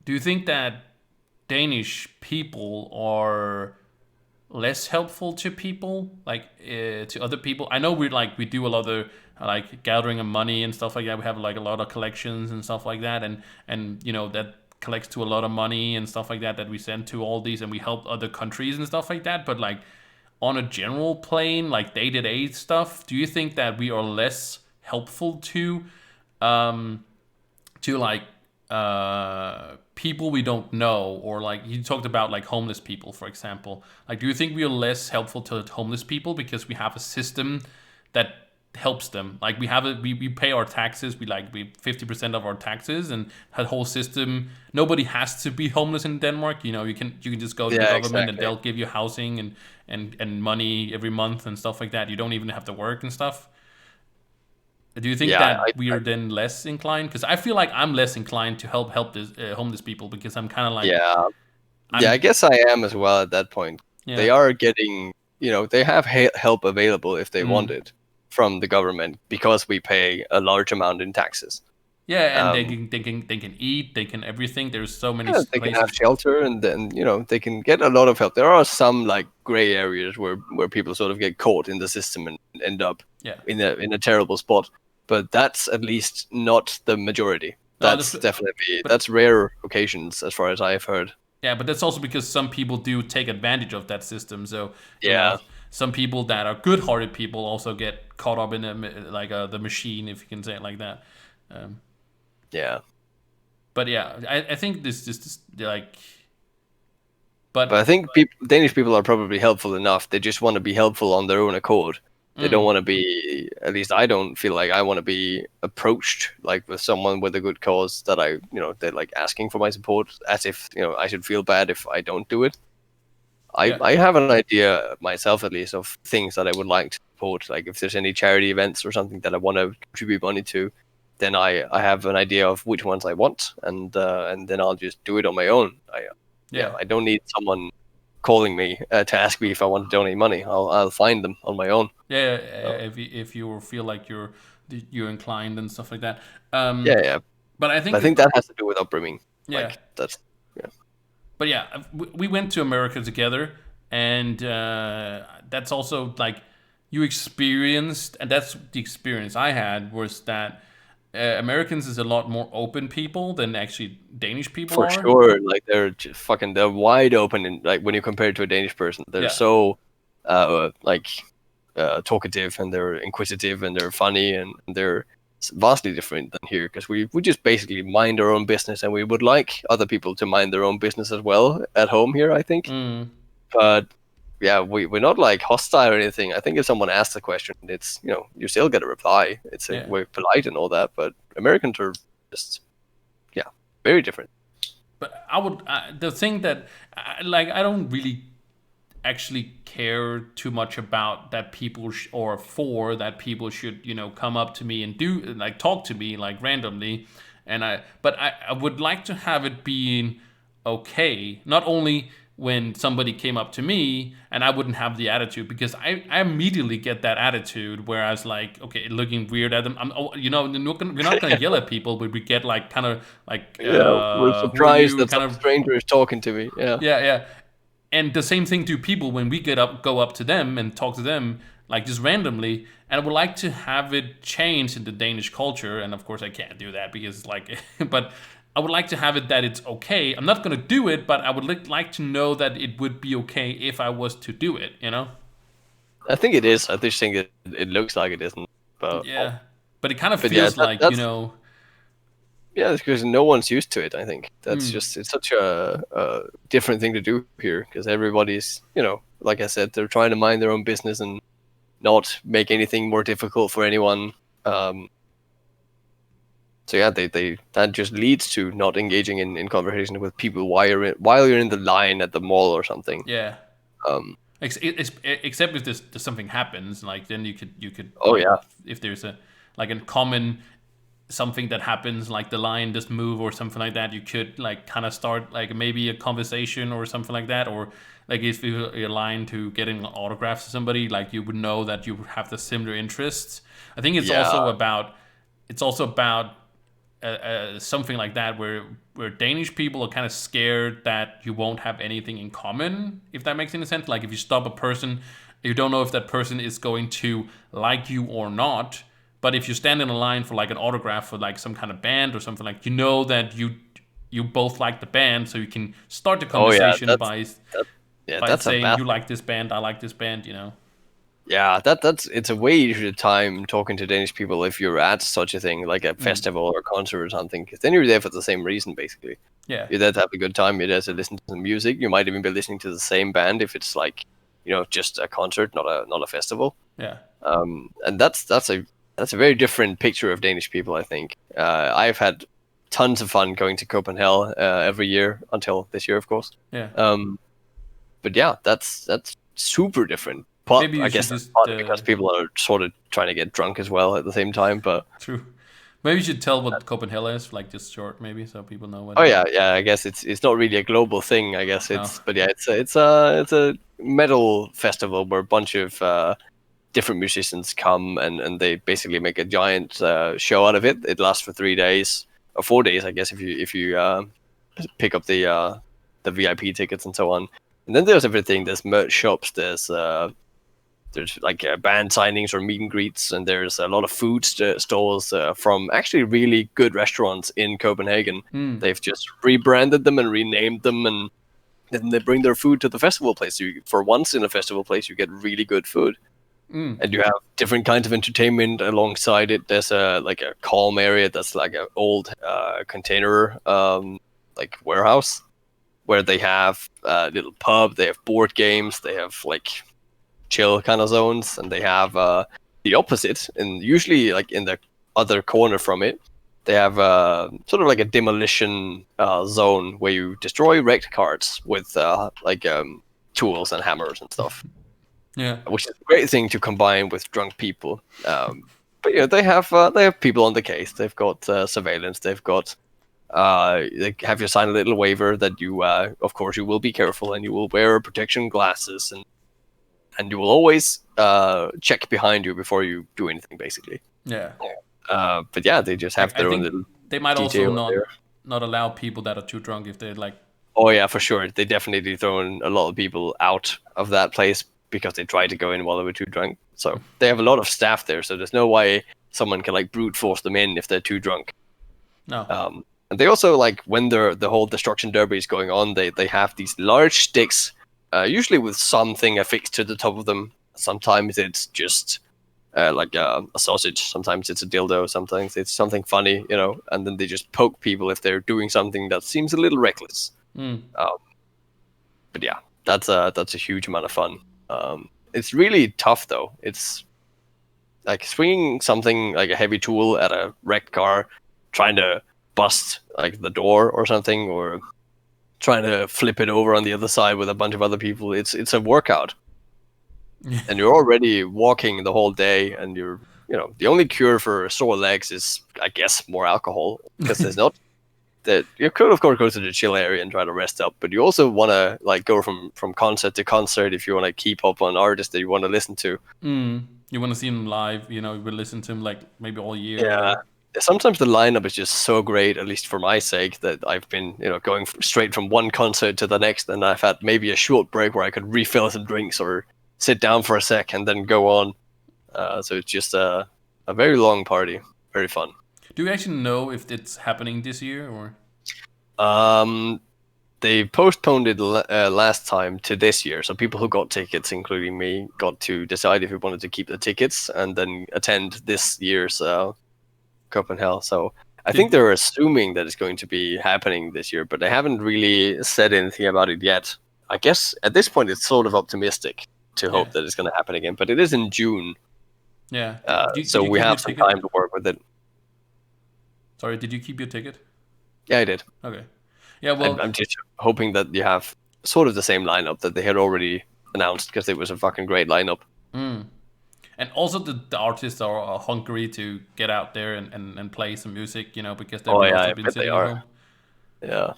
do you think that Danish people are less helpful to people, like to other people? I know we do a lot of like gathering of money and stuff like that. We have like a lot of collections and stuff like that, and that collects to a lot of money and stuff like that we send to all these, and we help other countries and stuff like that. But like, on a general plane, like day-to-day stuff, do you think that we are less helpful um to like people we don't know? Or like, you talked about like homeless people, for example, like, do you think we are less helpful to homeless people because we have a system that helps them. Like we pay our taxes. We 50% of our taxes, and that whole system. Nobody has to be homeless in Denmark. You can just go to the
Yeah,
government and
exactly.
they'll give you housing and money every month and stuff like that. You don't even have to work and stuff. Do you think
Yeah,
that we are then less inclined? Because I feel like I'm less inclined to help this homeless people because I'm kind of like
yeah, yeah. I
I'm
guess I am as well at that point. They
yeah
are getting, they have help available if they want
mm,
it from the government because we pay a large amount in taxes.
yeah, and they
Um,
can they can they can eat, they can everything. There's so many
yeah, they can have
places.
shelter, and then they can get a lot of help. There are some like gray areas where people sort of get caught in the system and end up
Yeah,
in a terrible spot, but that's at least not the majority.
no,
That's definitely
but
that's rare occasions as far as I've heard.
yeah, but that's also because some people do take advantage of that system. So
Yeah,
some people that are good-hearted people also get caught up in the machine, if you can say it like that. Um,
yeah.
but yeah, I think this just like,
But I
but
think Danish people are probably helpful enough. They just want to be helpful on their own accord. They don't
mm,
want to be. At least I don't feel like I want to be approached like with someone with a good cause that they're like asking for my support as if I should feel bad if I don't do it. I
yeah,
I have an idea myself at least of things that I would like to support. Like if there's any charity events or something that I want to contribute money to, then I have an idea of which ones I want, and then I'll just do it on my own.
yeah.
I don't need someone calling me to ask me if I want to donate money. I'll find them on my own.
Yeah,
So,
if you feel like you're inclined and stuff like that.
yeah, yeah.
But I
But I
think
think that has to do with upbringing.
yeah,
Like that's yeah.
but yeah, we went to America together, and that's also like you experienced, and that's the experience I had was that Americans is a lot more open people than actually Danish people
For
are.
sure. Like they're wide open, and like when you compare it to a Danish person, they're
Yeah,
so like talkative, and they're inquisitive, and they're funny, and they're vastly different than here because we just basically mind our own business, and we would like other people to mind their own business as well at home here, I think.
mm,
But yeah, we're not like hostile or anything. I think if someone asks a question, it's you still get a reply.
yeah.
We're polite and all that, but Americans are just very different.
But I would the thing that I don't really actually care too much about that people or for that people should come up to me and do like talk to me like randomly, and I would like to have it being okay, not only when somebody came up to me and I wouldn't have the attitude because I immediately get that attitude where I was like, okay, looking weird at them. We're not gonna yell at people, but we get like kind of like,
Yeah, we're
who are
surprised
you?
that
Kind
some
of
stranger is talking to me. Yeah,
yeah, yeah. And the same thing to people when we go up to them and talk to them like just randomly. And I would like to have it change in the Danish culture, and of course I can't do that because like, but I would like to have it that it's okay. I'm not gonna do it, but I would like to know that it would be okay if I was to do it.
I think it is. I just think it looks like it isn't. But
Yeah. But it kind of
but yeah,
feels like
yeah, it's because no one's used to it. I think that's
mm,
just it's such a different thing to do here because everybody's like I said, they're trying to mind their own business and not make anything more difficult for anyone. So yeah, they that just leads to not engaging in conversation with people while you're in the line at the mall or something.
yeah.
Um,
Except if there's something happens, like then you could
oh
like
yeah,
if there's a like a common something that happens like the line just move or something like that, you could like kind of start like maybe a conversation or something like that, or like if you're aligned to getting autographs to somebody, like you would know that you have the similar interests. I think
yeah,
it's also about something like that where Danish people are kind of scared that you won't have anything in common, if that makes any sense. Like if you stop a person, you don't know if that person is going to like you or not. But if you stand in a line for like an autograph for like some kind of band or something, like that you both like the band, so you can start the
oh yeah,
conversation by
that, yeah,
by
that's a
saying
vast.
you like this band, I like this band.
Yeah, that's it's a way easier time talking to Danish people if you're at such a thing like a
Mm,
festival or a concert or something, because then you're there for the same reason basically.
yeah,
You're there to have a good time. You're there to listen to the music. You might even be listening to the same band if it's like just a concert, not a festival.
yeah.
And that's a very different picture of Danish people, I think. I've had tons of fun going to Copenhagen every year until this year, of course.
Yeah.
But yeah, that's super different. But
Maybe you
I
should
guess that's
just
partly because people are sort of trying to get drunk as well at the same time. But
true. Maybe you should tell what Copenhagen is, like just short, maybe, so people know what.
oh yeah, I guess it's not really a global thing. I guess
No.
but yeah, it's a metal festival where a bunch of different musicians come and they basically make a giant show out of it. It lasts for 3 days or 4 days, I guess, if you pick up the VIP tickets and so on. And then there's everything. There's merch shops. There's like band signings or meet and greets, and there's a lot of food stalls from actually really good restaurants in Copenhagen. They've just rebranded them and renamed them, and then they bring their food to the festival place. So for once in a festival place, you get really good food. And you have different kinds of entertainment alongside it. There's like a calm area that's like an old container like warehouse where they have a little pub. They have board games. They have like chill kind of zones, and they have the opposite. And usually, like in the other corner from it, they have sort of like a demolition zone where you destroy wrecked cars with like tools and hammers and stuff.
Yeah.
Which is a great thing to combine with drunk people. But yeah, they have people on the case. They've got surveillance. They've got they have you sign a little waiver that you, of course, you will be careful and you will wear protection glasses and you will always check behind you before you do anything, basically.
Yeah.
But yeah, they just have
I
their own
think
little
they might also
detail there.
not allow people that are too drunk if they're like.
Oh yeah, for sure. They definitely thrown a lot of people out of that place because they tried to go in while they were too drunk. So they have a lot of staff there, so there's no way someone can like brute force them in if they're too drunk.
No.
And they also, like, when the whole destruction derby is going on, they have these large sticks, usually with something affixed to the top of them. Sometimes it's just like a sausage. Sometimes it's a dildo. Sometimes it's something funny, and then they just poke people if they're doing something that seems a little reckless. But yeah, that's a huge amount of fun. It's really tough though. It's like swinging something like a heavy tool at a wrecked car, trying to bust like the door or something, or trying to flip it over on the other side with a bunch of other people. It's a workout. And you're already walking the whole day, and the only cure for sore legs is, I guess, more alcohol, because there's not that. You could of course go to the chill area and try to rest up, but you also want to like go from concert to concert if you want to keep up on artists that you want to listen to.
You want to see them live, you will listen to them like maybe all year.
Yeah. Sometimes the lineup is just so great, at least for my sake, that I've been, going straight from one concert to the next, and I've had maybe a short break where I could refill some drinks or sit down for a sec and then go on. So it's just a very long party, very fun.
Do you actually know if it's happening this year or?
They postponed it last time to this year, so people who got tickets, including me, got to decide if we wanted to keep the tickets and then attend this year's Copenhagen. So I think they're assuming that it's going to be happening this year, but they haven't really said anything about it yet. I guess at this point it's sort of optimistic to hope that it's going to happen again, but it is in June.
Yeah.
So we have some time to work with it.
Sorry, did you keep your ticket?
Yeah, I did.
Okay. Yeah, well,
I'm just hoping that you have sort of the same lineup that they had already announced, because it was a fucking great lineup.
And also the artists are hungry to get out there and play some music, because they've also been sitting at home.
Yeah.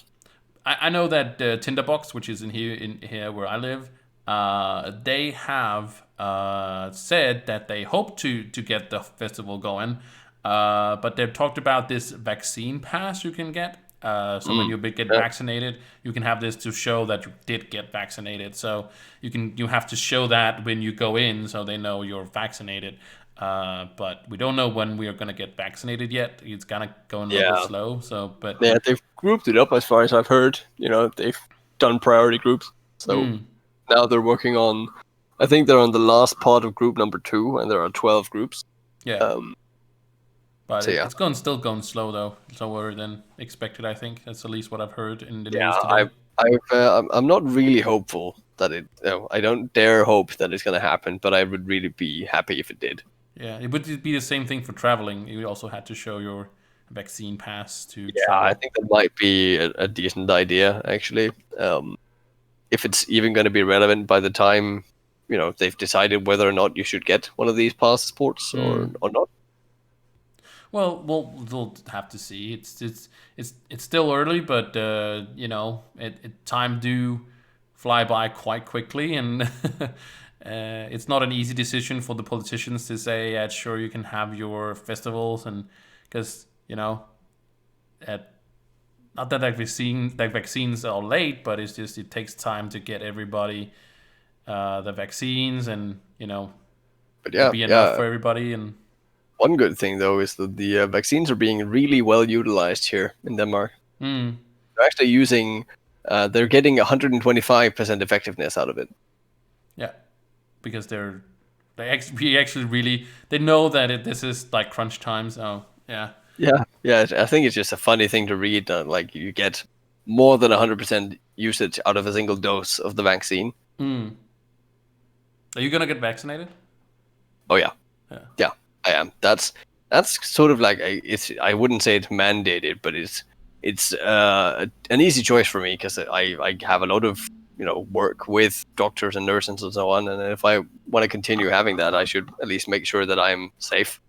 I know that Tinderbox, which is in here where I live, they have said that they hope to get the festival going, but they've talked about this vaccine pass you can get. So when you get vaccinated, you can have this to show that you did get vaccinated. So you have to show that when you go in, so they know you're vaccinated. But we don't know when we are gonna get vaccinated yet. It's kind of going a little slow. So, but
yeah, they've grouped it up as far as I've heard. They've done priority groups. So now they're working on. I think they're on the last part of group number 2, and there are 12 groups.
Yeah. But
So yeah,
it's still going slow though, slower than expected. I think that's at least what I've heard in the
yeah.
news today.
I'm not really hopeful that it. I don't dare hope that it's gonna happen, but I would really be happy if it did.
Yeah, it would be the same thing for traveling. You also had to show your vaccine pass to
Yeah, I
travel.
think that might be a decent idea actually. If it's even going to be relevant by the time they've decided whether or not you should get one of these passports or not.
Well, we'll have to see. It's still early, but time do fly by quite quickly, and it's not an easy decision for the politicians to say, "Yeah, sure, you can have your festivals," and because at not that vaccines are late, but it's just it takes time to get everybody the vaccines, and
But
to
yeah,
be enough
yeah.
for everybody, and
One good thing though is that the vaccines are being really well utilized here in Denmark. They're actually using. They're getting 125% effectiveness out of it.
yeah, because we actually really they know that this is like crunch time. So yeah,
Yeah, yeah. I think it's just a funny thing to read that like you get more than 100% usage out of a single dose of the vaccine.
are you gonna get vaccinated?
Oh yeah,
Yeah.
yeah, I am. That's sort of like it's. I wouldn't say it's mandated, but it's an easy choice for me because I have a lot of work with doctors and nurses and so on, and if I want to continue having that, I should at least make sure that I'm safe.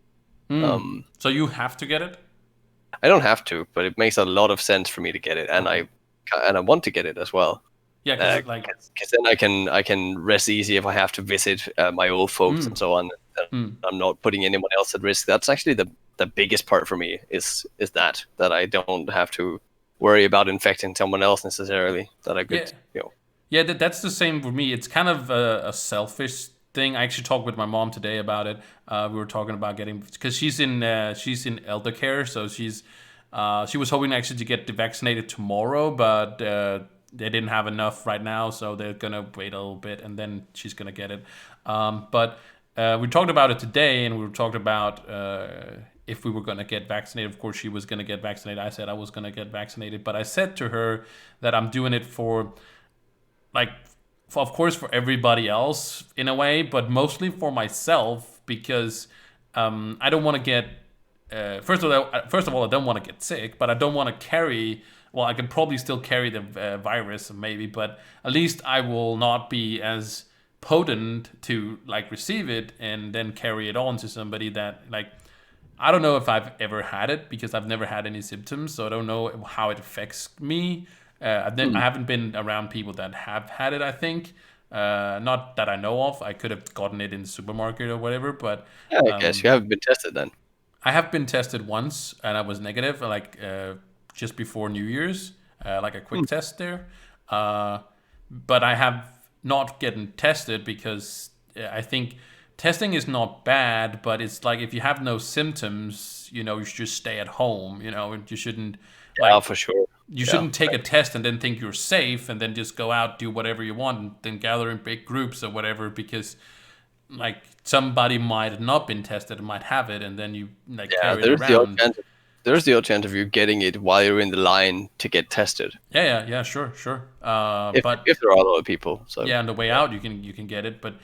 So you have to get it.
I don't have to, but it makes a lot of sense for me to get it, and
Okay.
I want to get it as well.
Yeah, because like
Because then I can rest easy if I have to visit my old folks and so on. And I'm not putting anyone else at risk. That's actually the biggest part for me is that I don't have to worry about infecting someone else necessarily. That I
yeah,
could
yeah, that's the same for me. It's kind of a selfish thing. I actually talked with my mom today about it. We were talking about getting because she's in elder care, so she was hoping actually to get vaccinated tomorrow, but they didn't have enough right now, so they're gonna wait a little bit and then she's gonna get it. But we talked about it today, and we talked about if we were gonna get vaccinated. Of course, she was gonna get vaccinated. I said I was gonna get vaccinated, but I said to her that I'm doing it for like of course for everybody else in a way, but mostly for myself because I don't want to get first of all I don't want to get sick, but I don't want to carry. Well, I can probably still carry the virus maybe, but at least I will not be as potent to like receive it and then carry it on to somebody that like I don't know if I've ever had it because I've never had any symptoms, so I don't know how it affects me. I haven't been around people that have had it. I think not that I know of. I could have gotten it in the supermarket or whatever, but
yeah. I guess you haven't been tested then.
I have been tested once and I was negative, like just before New Year's, like a quick test there. But I have not gotten tested because I think testing is not bad, but it's like if you have no symptoms, you should just stay at home. You shouldn't
Yeah,
like
for sure.
you
Yeah,
shouldn't take a test and then think you're safe and then just go out do whatever you want and then gather in big groups or whatever because like somebody might have not been tested and might have it and then you like
yeah.
carry it around.
There's the odd chance of you getting it while you're in the line to get tested.
Yeah, sure.
If
But
if there are a lot of people, so
yeah, on the way out you can get it. But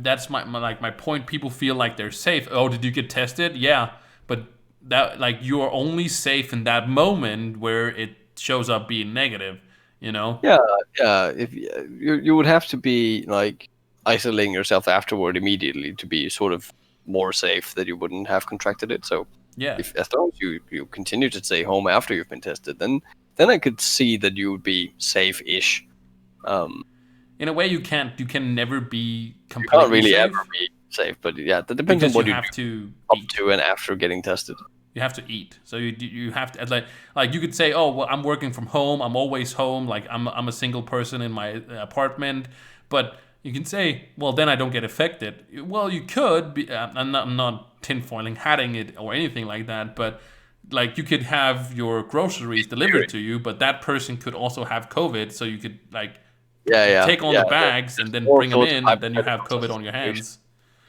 that's my point. People feel like they're safe. Oh, did you get tested? Yeah, but that like you are only safe in that moment where it shows up being negative. You know?
yeah, yeah. If you would have to be like isolating yourself afterward immediately to be sort of more safe that you wouldn't have contracted it. So
Yeah.
if as long as you continue to stay home after you've been tested, then I could see that you would be safe-ish.
In a way, you can never be
You can't
completely
really ever
safe
be safe, but yeah, that depends on
because you
what you
have
do
to
up
eat.
to and after getting tested.
You have to eat. So you have to like you could say, oh well, I'm working from home. I'm always home. Like I'm a single person in my apartment, but you can say, well, then I don't get affected. Well, you could. I'm not tinfoiling hatting it or anything like that, but like you could have your groceries delivered to you, but that person could also have COVID, so you could like
Yeah, yeah,
take on
yeah.
the bags and then
All
bring them
sorts of
in, and then you have
hypothetical
COVID on your
situations.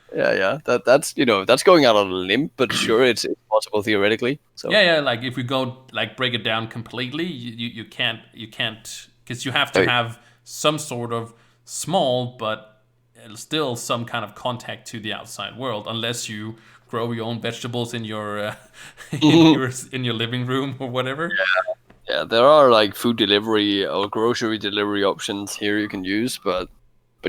hands.
Yeah. That's that's going out on a limb, but sure, it's possible theoretically. So
Yeah. Like if we go like break it down completely, you can't because you have to
hey,
have some sort of small but still some kind of contact to the outside world, unless you grow your own vegetables in your in your living room or whatever.
yeah, there are like food delivery or grocery delivery options here you can use, but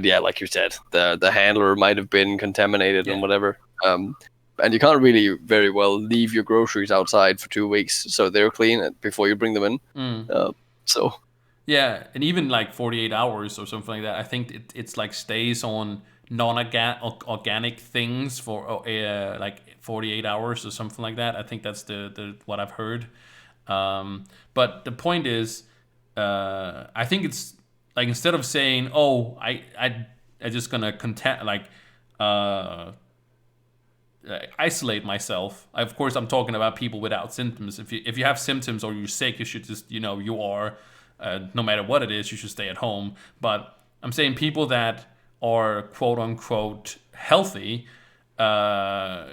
yeah, like you said, the handler might have been contaminated
Yeah.
and whatever. And you can't really very well leave your groceries outside for 2 weeks, so they're clean before you bring them in. So
Yeah, and even like 48 hours or something like that. I think it's like stays on non-organic things for like 48 hours or something like that. I think that's the what I've heard. But the point is, I think it's like instead of saying, "Oh, I just gonna content like uh, isolate myself." Of course, I'm talking about people without symptoms. If you have symptoms or you're sick, you should just you are no matter what it is, you should stay at home. But I'm saying people that are quote unquote healthy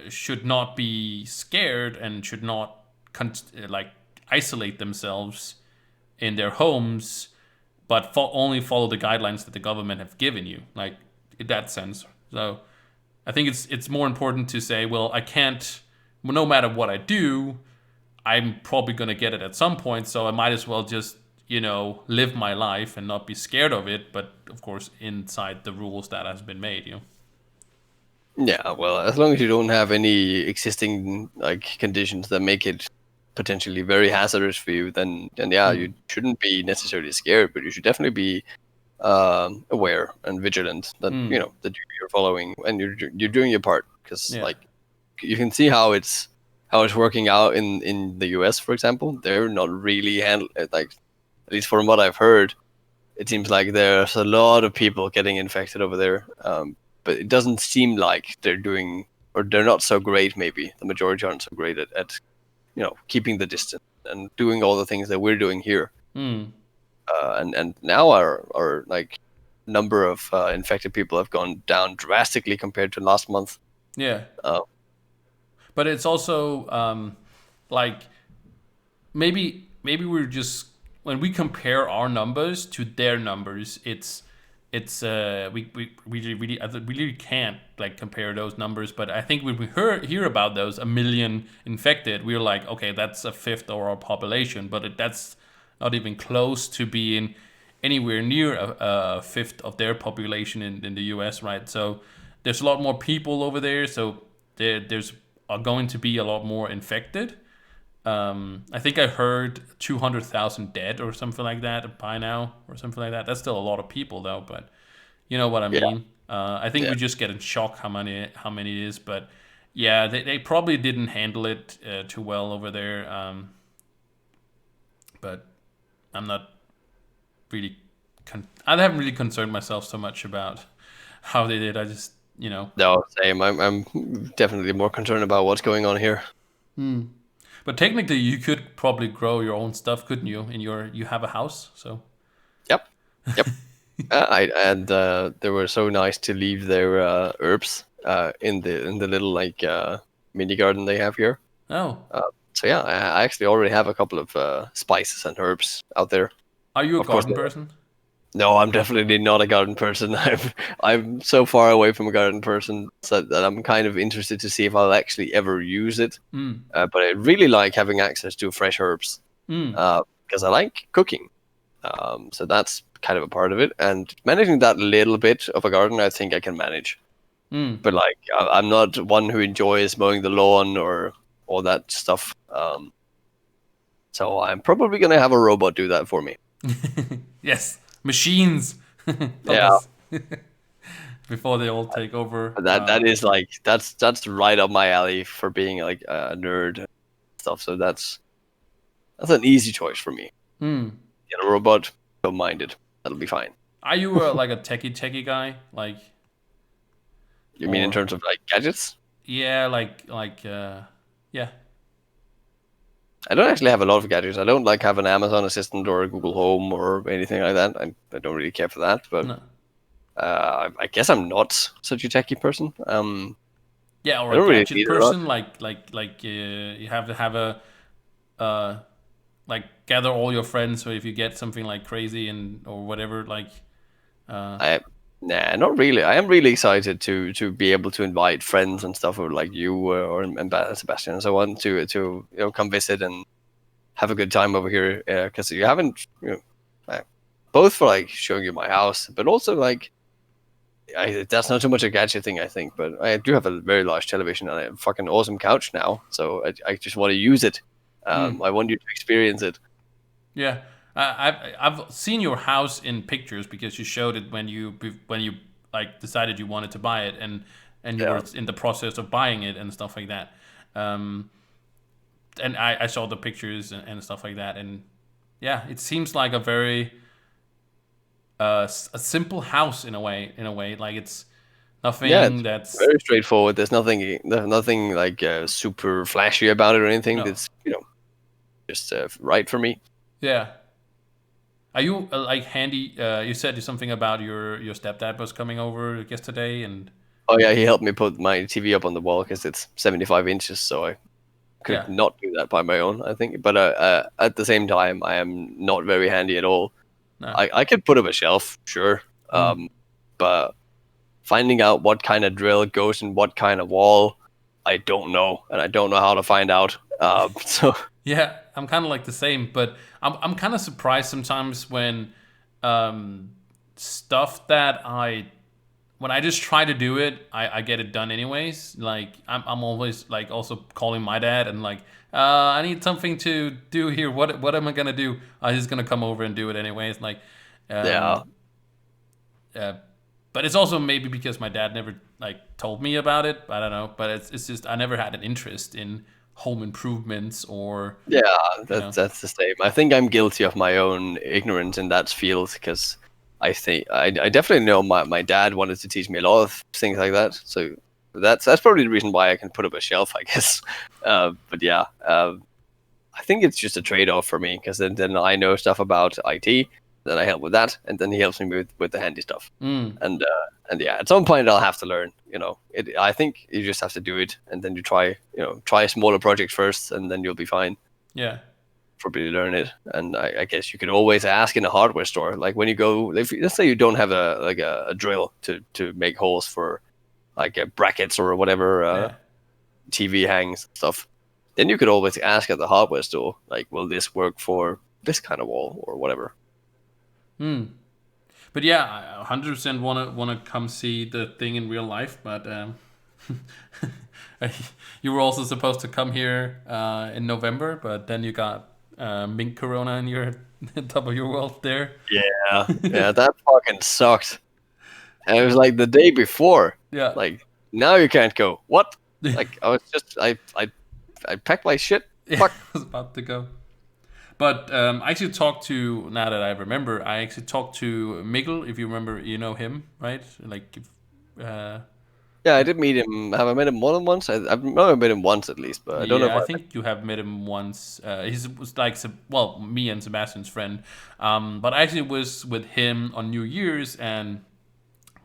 should not be scared and should not like isolate themselves in their homes, but only follow the guidelines that the government have given you, like in that sense. So I think it's more important to say, well, I can't. Well, no matter what I do, I'm probably gonna get it at some point. So I might as well just live my life and not be scared of it. But of course, inside the rules that has been made.
yeah, well, as long as you don't have any existing like conditions that make it potentially very hazardous for you, then yeah,
Mm.
you shouldn't be necessarily scared, but you should definitely be aware and vigilant that
Mm.
that you're following and you're doing your part, because
Yeah.
like you can see how it's working out in the US, for example. They're not really like, at least from what I've heard, it seems like there's a lot of people getting infected over there. But it doesn't seem like they're doing, or they're not so great. Maybe the majority aren't so great at keeping the distance and doing all the things that we're doing here.
Mm.
And now our like number of infected people have gone down drastically compared to last month.
Yeah.
Uh,
But it's also like maybe we're just when we compare our numbers to their numbers, it's we really can't like compare those numbers. But I think when we hear about those a million infected, we're like, okay, that's a fifth of our population, but that's not even close to being anywhere near a fifth of their population in the US, right? So there's a lot more people over there, so there's are going to be a lot more infected. I think I heard 200,000 dead or something like that by now, or something like that. That's still a lot of people, though. But you know what I
yeah,
mean. I think
yeah,
we just get in shock how many it is. But yeah, they probably didn't handle it too well over there. But I'm not really. I haven't really concerned myself so much about how they did. I just.
no, same. I'm definitely more concerned about what's going on here.
But technically, you could probably grow your own stuff, couldn't you? You have a house, so.
Yep, yep. They were so nice to leave their herbs in the little like mini garden they have here.
Oh,
So yeah, I actually already have a couple of spices and herbs out there.
are you a
Of course,
garden person?
no, I'm definitely not a garden person. I'm so far away from a garden person that I'm kind of interested to see if I'll actually ever use it.
Mm.
But I really like having access to fresh herbs
Mm.
because I like cooking. So that's kind of a part of it. And managing that little bit of a garden, I think I can manage.
Mm.
But like, I'm not one who enjoys mowing the lawn or all that stuff. So I'm probably gonna have a robot do that for me.
Yes, machines.
Yeah,
Todos. Before they all take over.
that is like that's right up my alley for being like a nerd and stuff. So that's an easy choice for me.
Hmm.
Get a robot, don't mind it. That'll be fine.
Are you like a techie guy? Like,
You mean in
or
terms of like gadgets?
yeah, yeah.
I don't actually have a lot of gadgets. I don't like have an Amazon Assistant or a Google Home or anything like that. I don't really care for that. But
No.
I guess I'm not such a techie person.
Yeah, or
I
a
don't really
gadget
need it a lot.
person, you have to have a uh, like gather all your friends. So if you get something like crazy and or whatever, like uh,
I Nah, not really. I am really excited to be able to invite friends and stuff, or like you or and Sebastian and so on to come visit and have a good time over here. Because you haven't, both for like showing you my house, but also like that's not so much a gadget thing, I think. But I do have a very large television and a fucking awesome couch now, so I just want to use it.
mm,
I want you to experience it.
yeah. I've seen your house in pictures because you showed it when you like decided you wanted to buy it and you were
Yeah,
in the process of buying it and stuff like that. Um, and I saw the pictures and stuff like that, and yeah, it seems like a very a simple house in a way. Like it's
yeah,
nothing
it's
that's
very straightforward. There's nothing like super flashy about it or anything.
no.
That's just right for me.
Yeah. Are you like handy? You said something about your stepdad was coming over yesterday, and
Oh yeah, he helped me put my TV up on the wall because it's 75 inches, so I could
yeah,
not do that by my own, I think. But at the same time, I am not very handy at all.
no,
I could put up a shelf, sure,
mm.
but finding out what kind of drill goes in what kind of wall, I don't know, and I don't know how to find out. So
Yeah. I'm kind of like the same, but I'm kind of surprised sometimes when um, stuff that I when I just try to do it, I get it done anyways. Like I'm always like also calling my dad and like I need something to do here. What am I gonna do? He's gonna come over and do it anyways. Like
yeah,
um, uh, but it's also maybe because my dad never like told me about it. I don't know, but it's just I never had an interest in home improvements or
yeah,
you
that's
know.
that's the same. I think I'm guilty of my own ignorance in that field because I definitely know my dad wanted to teach me a lot of things like that. So that's probably the reason why I can put up a shelf, I guess. But yeah, I think it's just a trade off for me because then I know stuff about IT, then I help with that, and then he helps me with the handy stuff.
Mm,
And yeah, at some point I'll have to learn. I think you just have to do it, and then you try a smaller project first, and then you'll be fine.
yeah,
Probably learn it. And I guess you could always ask in a hardware store, like when you go, if let's say you don't have a drill to make holes for like brackets or whatever
yeah.
TV hangs and stuff, then you could always ask at the hardware store, like, will this work for this kind of wall or whatever?
Mm. But yeah, I 100% wanna come see the thing in real life. But you were also supposed to come here in November, but then you got mink corona in your top of your world there.
Yeah, yeah, that fucking sucked. And it was like the day before,
Yeah.
like, now you can't go. What? Like, I was just, I packed my shit.
Yeah,
Fuck.
I was about to go. But I actually talked to, now that I remember, I actually talked to Miguel, if you remember, you know him, right? Like, uh,
Yeah, I did meet him. Have I met him more than once? I've never met him once at least, but I don't know if
yeah, I
I.
think you have met him once. He was like, well, me and Sebastian's friend. But I actually was with him on New Year's, and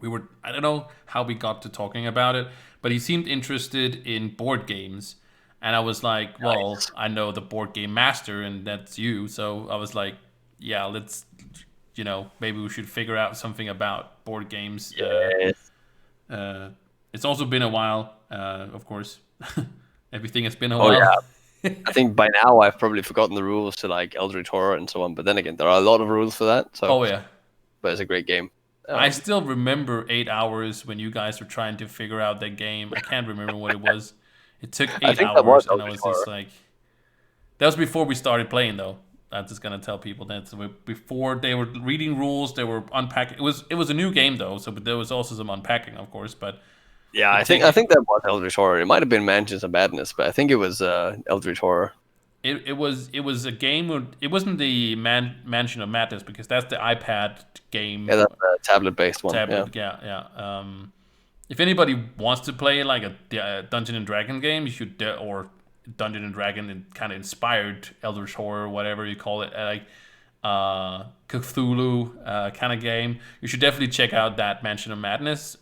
we were, I don't know how we got to talking about it, but he seemed interested in board games. And I was like, well, I know the board game master, and that's you. So I was like, yeah, let's, maybe we should figure out something about board games.
Yes.
Uh, it's also been a while, of course. Everything has been a
Oh
while.
yeah. I think by now I've probably forgotten the rules to like Eldritch Horror and so on. But then again, there are a lot of rules for that. So,
Oh, yeah.
but it's a great game.
I
Um,
still remember 8 hours when you guys were trying to figure out that game. I can't remember what it was. It took
I
eight
think that was
hours, and I
Eldritch
was just
Horror.
like, that was before we started playing, though. I'm just gonna tell people that before they were reading rules, they were unpacking. It was a new game though, so but there was also some unpacking, of course. But
Yeah,
it
I think
take
I think that was Eldritch Horror. It might have been Mansions of Madness, but I think it was Eldritch Horror.
it was a game. It wasn't the Mansion of Madness because that's the iPad
Yeah,
game
that's a tablet-based one. Yeah.
tablet. Yeah, yeah. If anybody wants to play like a Dungeon and Dragon game, you should or Dungeon and Dragon and kind of inspired Eldritch Horror, whatever you call it. Like Cthulhu kind of game, you should definitely check out that Mansion of Madness.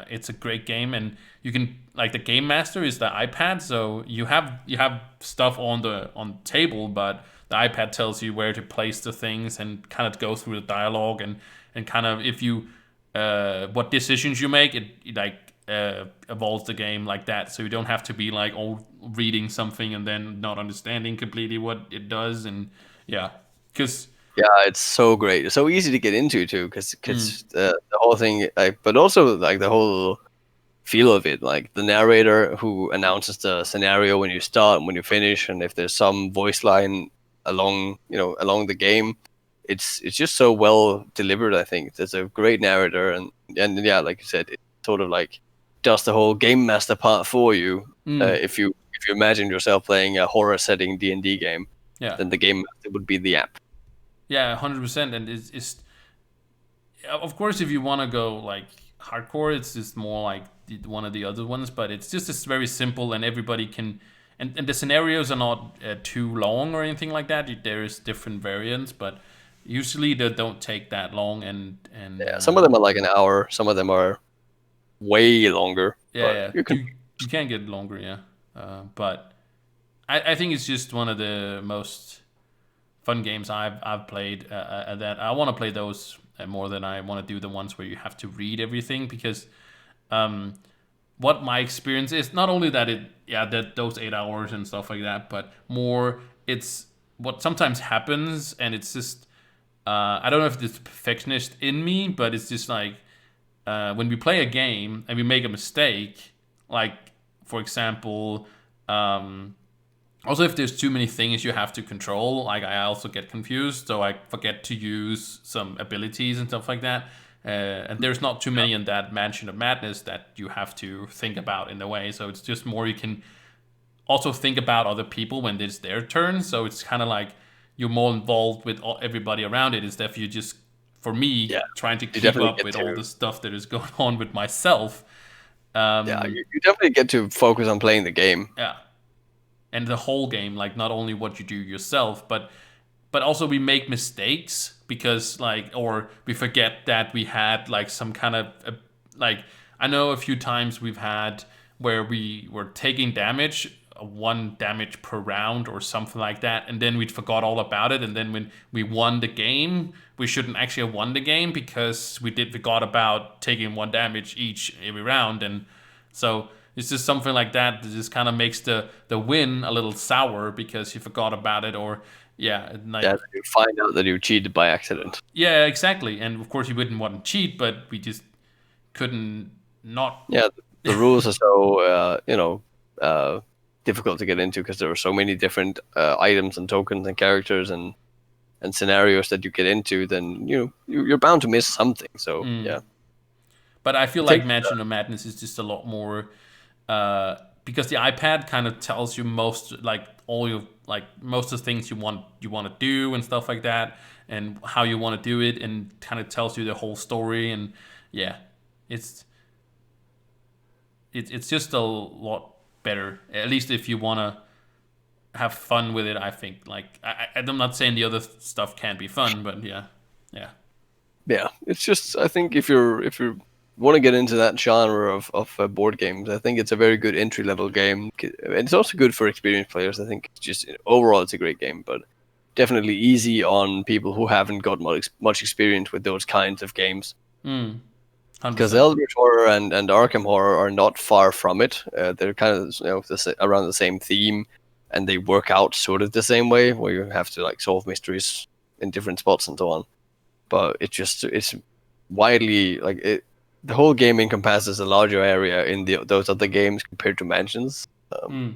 It's a great game, and you can like the game master is the iPad, so you have stuff on the table, but the iPad tells you where to place the things and kind of go through the dialogue and kind of if you what decisions you make, it like evolves the game like that, so you don't have to be like all reading something and then not understanding completely what it does, and yeah, because
Yeah, it's so great. It's so easy to get into too, because
mm,
the whole thing, like, but also like the whole feel of it, like the narrator who announces the scenario when you start and when you finish, and if there's some voice line along the game, it's just so well delivered. I think there's a great narrator, and yeah, like you said, it sort of like does the whole game master part for you.
mm,
If you imagine yourself playing a horror setting D&D game,
yeah,
then the game master would be the app.
yeah, 100%. And it's of course if you want to go like hardcore, it's just more like one of the other ones, but it's just it's very simple and everybody can. And the scenarios are not too long or anything like that. There is different variants, but usually they don't take that long. And
Yeah, some of them are like an hour, some of them are way longer,
yeah,
but
yeah,
you can.
you can get longer, yeah. But I think it's just one of the most fun games I've played. That I want to play those more than I want to do the ones where you have to read everything, because um, what my experience is not only that it yeah that those 8 hours and stuff like that, but more it's what sometimes happens, and it's just I don't know if it's perfectionist in me, but it's just like when we play a game and we make a mistake, like for example, also if there's too many things you have to control, like I also get confused, so I forget to use some abilities and stuff like that. And there's not too many in that Mansion of Madness that you have to think about in a way. So it's just more you can also think about other people when it's their turn. So it's kind of like you're more involved with everybody around it instead of you just, for me,
Yeah,
trying to
you
keep
definitely
up
get
with all
to.
the stuff that is going on with myself.
Yeah,
Um,
you definitely get to focus on playing the game.
yeah, and the whole game, like not only what you do yourself, but also we make mistakes because like or we forget that we had like some kind of like I know a few times we've had where we were taking damage, one damage per round or something like that, and then we forgot all about it, and then when we won the game we shouldn't actually have won the game because we did forgot about taking one damage each every round. And so it's just something like that that just kind of makes the win a little sour because you forgot about it, or yeah,
Yeah,
like
then you find out that you cheated by accident.
yeah, exactly. And of course, you wouldn't want to cheat, but we just couldn't not.
Yeah, the rules are so difficult to get into because there are so many different items and tokens and characters and scenarios that you get into. Then you're bound to miss something. So
Mm.
yeah,
But I feel
it
like
takes.
Mansion of Madness is just a lot more because the iPad kind of tells you most, like all your like most of the things you want to do and stuff like that, and how you want to do it, and kind of tells you the whole story. And yeah, it's it's just a lot better. At least if you want to have fun with it, I think. Like I'm not saying the other stuff can't be fun, but yeah, yeah.
Yeah, it's just I think if you want to get into that genre of board games, I think it's a very good entry level game. And it's also good for experienced players. I think it's just overall it's a great game, but definitely easy on people who haven't got much experience with those kinds of games.
Mm, hundred
Because
percent.
Eldritch Horror and Arkham Horror are not far from it. They're kind of around the same theme, and they work out sort of the same way, where you have to like solve mysteries in different spots and so on. But it's widely like it. The whole game encompasses a larger area in those other games compared to Mansions.
Mm.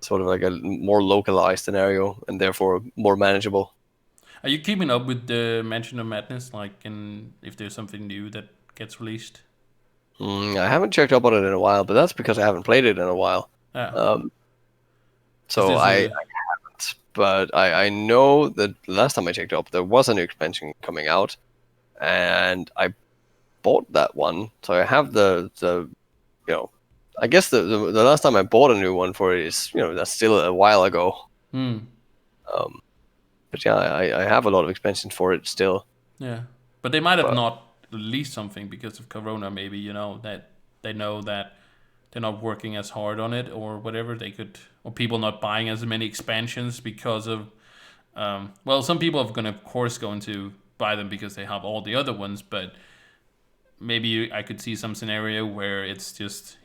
Sort of like a more localized scenario and therefore more manageable.
Are you keeping up with the Mansion of Madness? Like, and if there's something new that gets released?
I haven't checked up on it in a while, but that's because I haven't played it in a while.
Yeah,
Um,
because
so
there's
I
a
but I know that the last time I checked up, there was a new expansion coming out, and I bought that one. So I have the you know, I guess the last time I bought a new one for it is that's still a while ago.
hmm.
Um, But yeah, I have a lot of expansions for it still.
Yeah, but they might have
But
not released something because of Corona. Maybe that they know that they're not working as hard on it or whatever. They could, or people not buying as many expansions because of. Well, some people are gonna, of course, going to buy them because they have all the other ones. But maybe I could see some scenario where it's just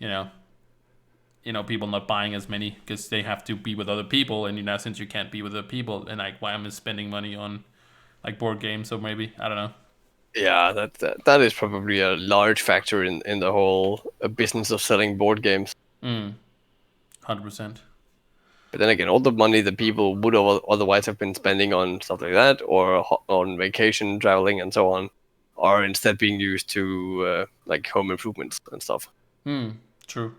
people not buying as many because they have to be with other people, and since you can't be with other people, and like why am I spending money on like board games? So maybe I don't know.
yeah, that is probably a large factor in the whole business of selling board games.
100%.
But then again, all the money that people would otherwise have been spending on stuff like that, or on vacation, traveling, and so on, are instead being used to like home improvements and stuff.
True.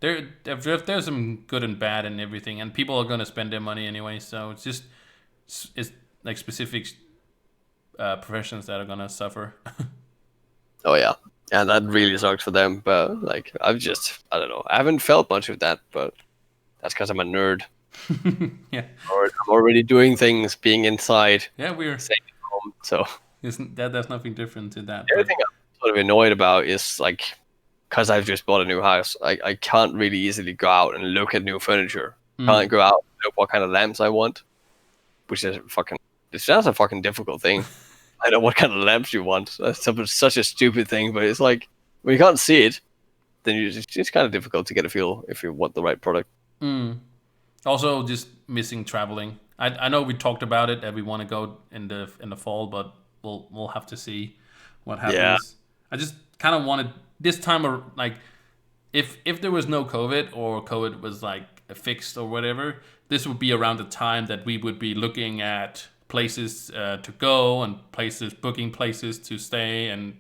There's some good and bad and everything, and people are gonna spend their money anyway. So it's like specific professions that are gonna suffer.
Oh yeah, and that really sucks for them. But like, I don't know, I haven't felt much of that, but that's because I'm a nerd.
Yeah.
Or I'm already doing things, being inside,
Yeah,
staying at home. So
isn't that there's nothing different to that,
the other
but
thing I'm sort of annoyed about is like, because I've just bought a new house, I can't really easily go out and look at new furniture. Can't go out and look what kind of lamps I want, which is it's just a fucking difficult thing. I know what kind of lamps you want. That's such a stupid thing, but it's like when you can't see it, then it's kind of difficult to get a feel if you want the right product.
also just missing traveling. I know we talked about it that we want to go in the fall, but we'll have to see what
Yeah,
happens. I just kind of wanted this time, or like if there was no COVID, or COVID was like fixed or whatever, this would be around the time that we would be looking at places to go, and booking places to stay, and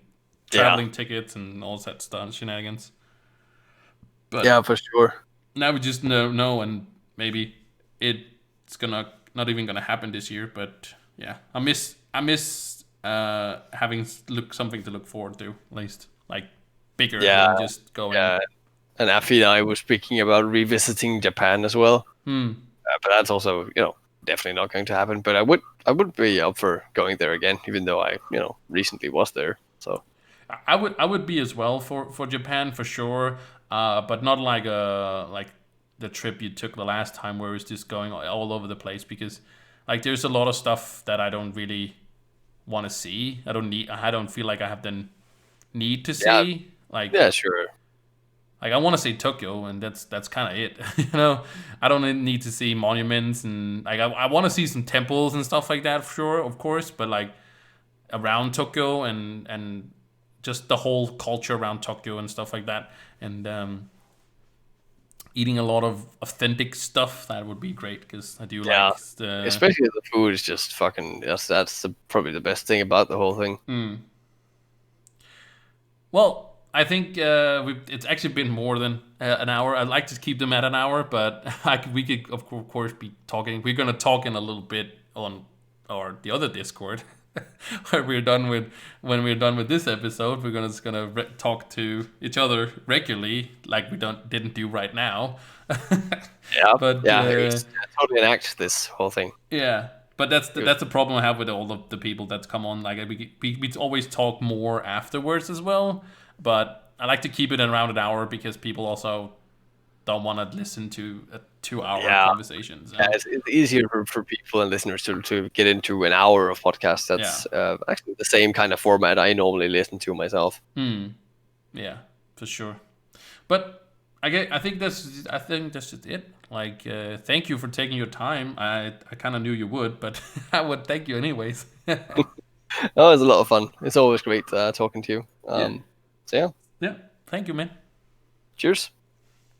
yeah,
traveling tickets and all that stuff, shenanigans. But
yeah, for sure.
now we just know, and maybe it's gonna not even gonna happen this year. But yeah, I miss having something to look forward to, at least like bigger
Yeah,
than just going.
yeah. And Afi and I were speaking about revisiting Japan as well. But that's also, definitely not going to happen. But I would be up for going there again, even though I, recently was there. So
I would be as well for Japan for sure, but not like the trip you took the last time where it's just going all over the place, because like there's a lot of stuff that I don't really want to see. I don't feel like I have the need to
yeah,
see. Like
yeah, sure.
I want to see Tokyo, and that's kind of it. I don't need to see monuments, and like I want to see some temples and stuff like that for sure, of course. But like around Tokyo, and just the whole culture around Tokyo and stuff like that, and eating a lot of authentic stuff, that would be great, because I do
Yeah,
like the.
especially the food is just fucking. That's probably the best thing about the whole thing.
Well, I think it's actually been more than an hour. I'd like to keep them at an hour, but we could of course be talking. We're gonna talk in a little bit on or the other Discord. Where we're done with when we're done with this episode, we're gonna talk to each other regularly, like we didn't do right now.
Yeah,
But
yeah, it's totally an act. This whole thing.
yeah, but that's
It was-
the problem I have with all of the people that come on. Like we always talk more afterwards as well, but I like to keep it around an hour, because people also don't want to listen to a 2 hour
yeah,
conversation. So.
yeah. It's easier for people and listeners to get into an hour of podcast.
Yeah,
That's actually the same kind of format I normally listen to myself.
yeah, for sure. But I think that's just it. Like, thank you for taking your time. I kind of knew you would, but I would thank you anyways.
Oh, it was a lot of fun. It's always great talking to you.
Yeah,
So yeah,
yeah. Thank you, man.
cheers.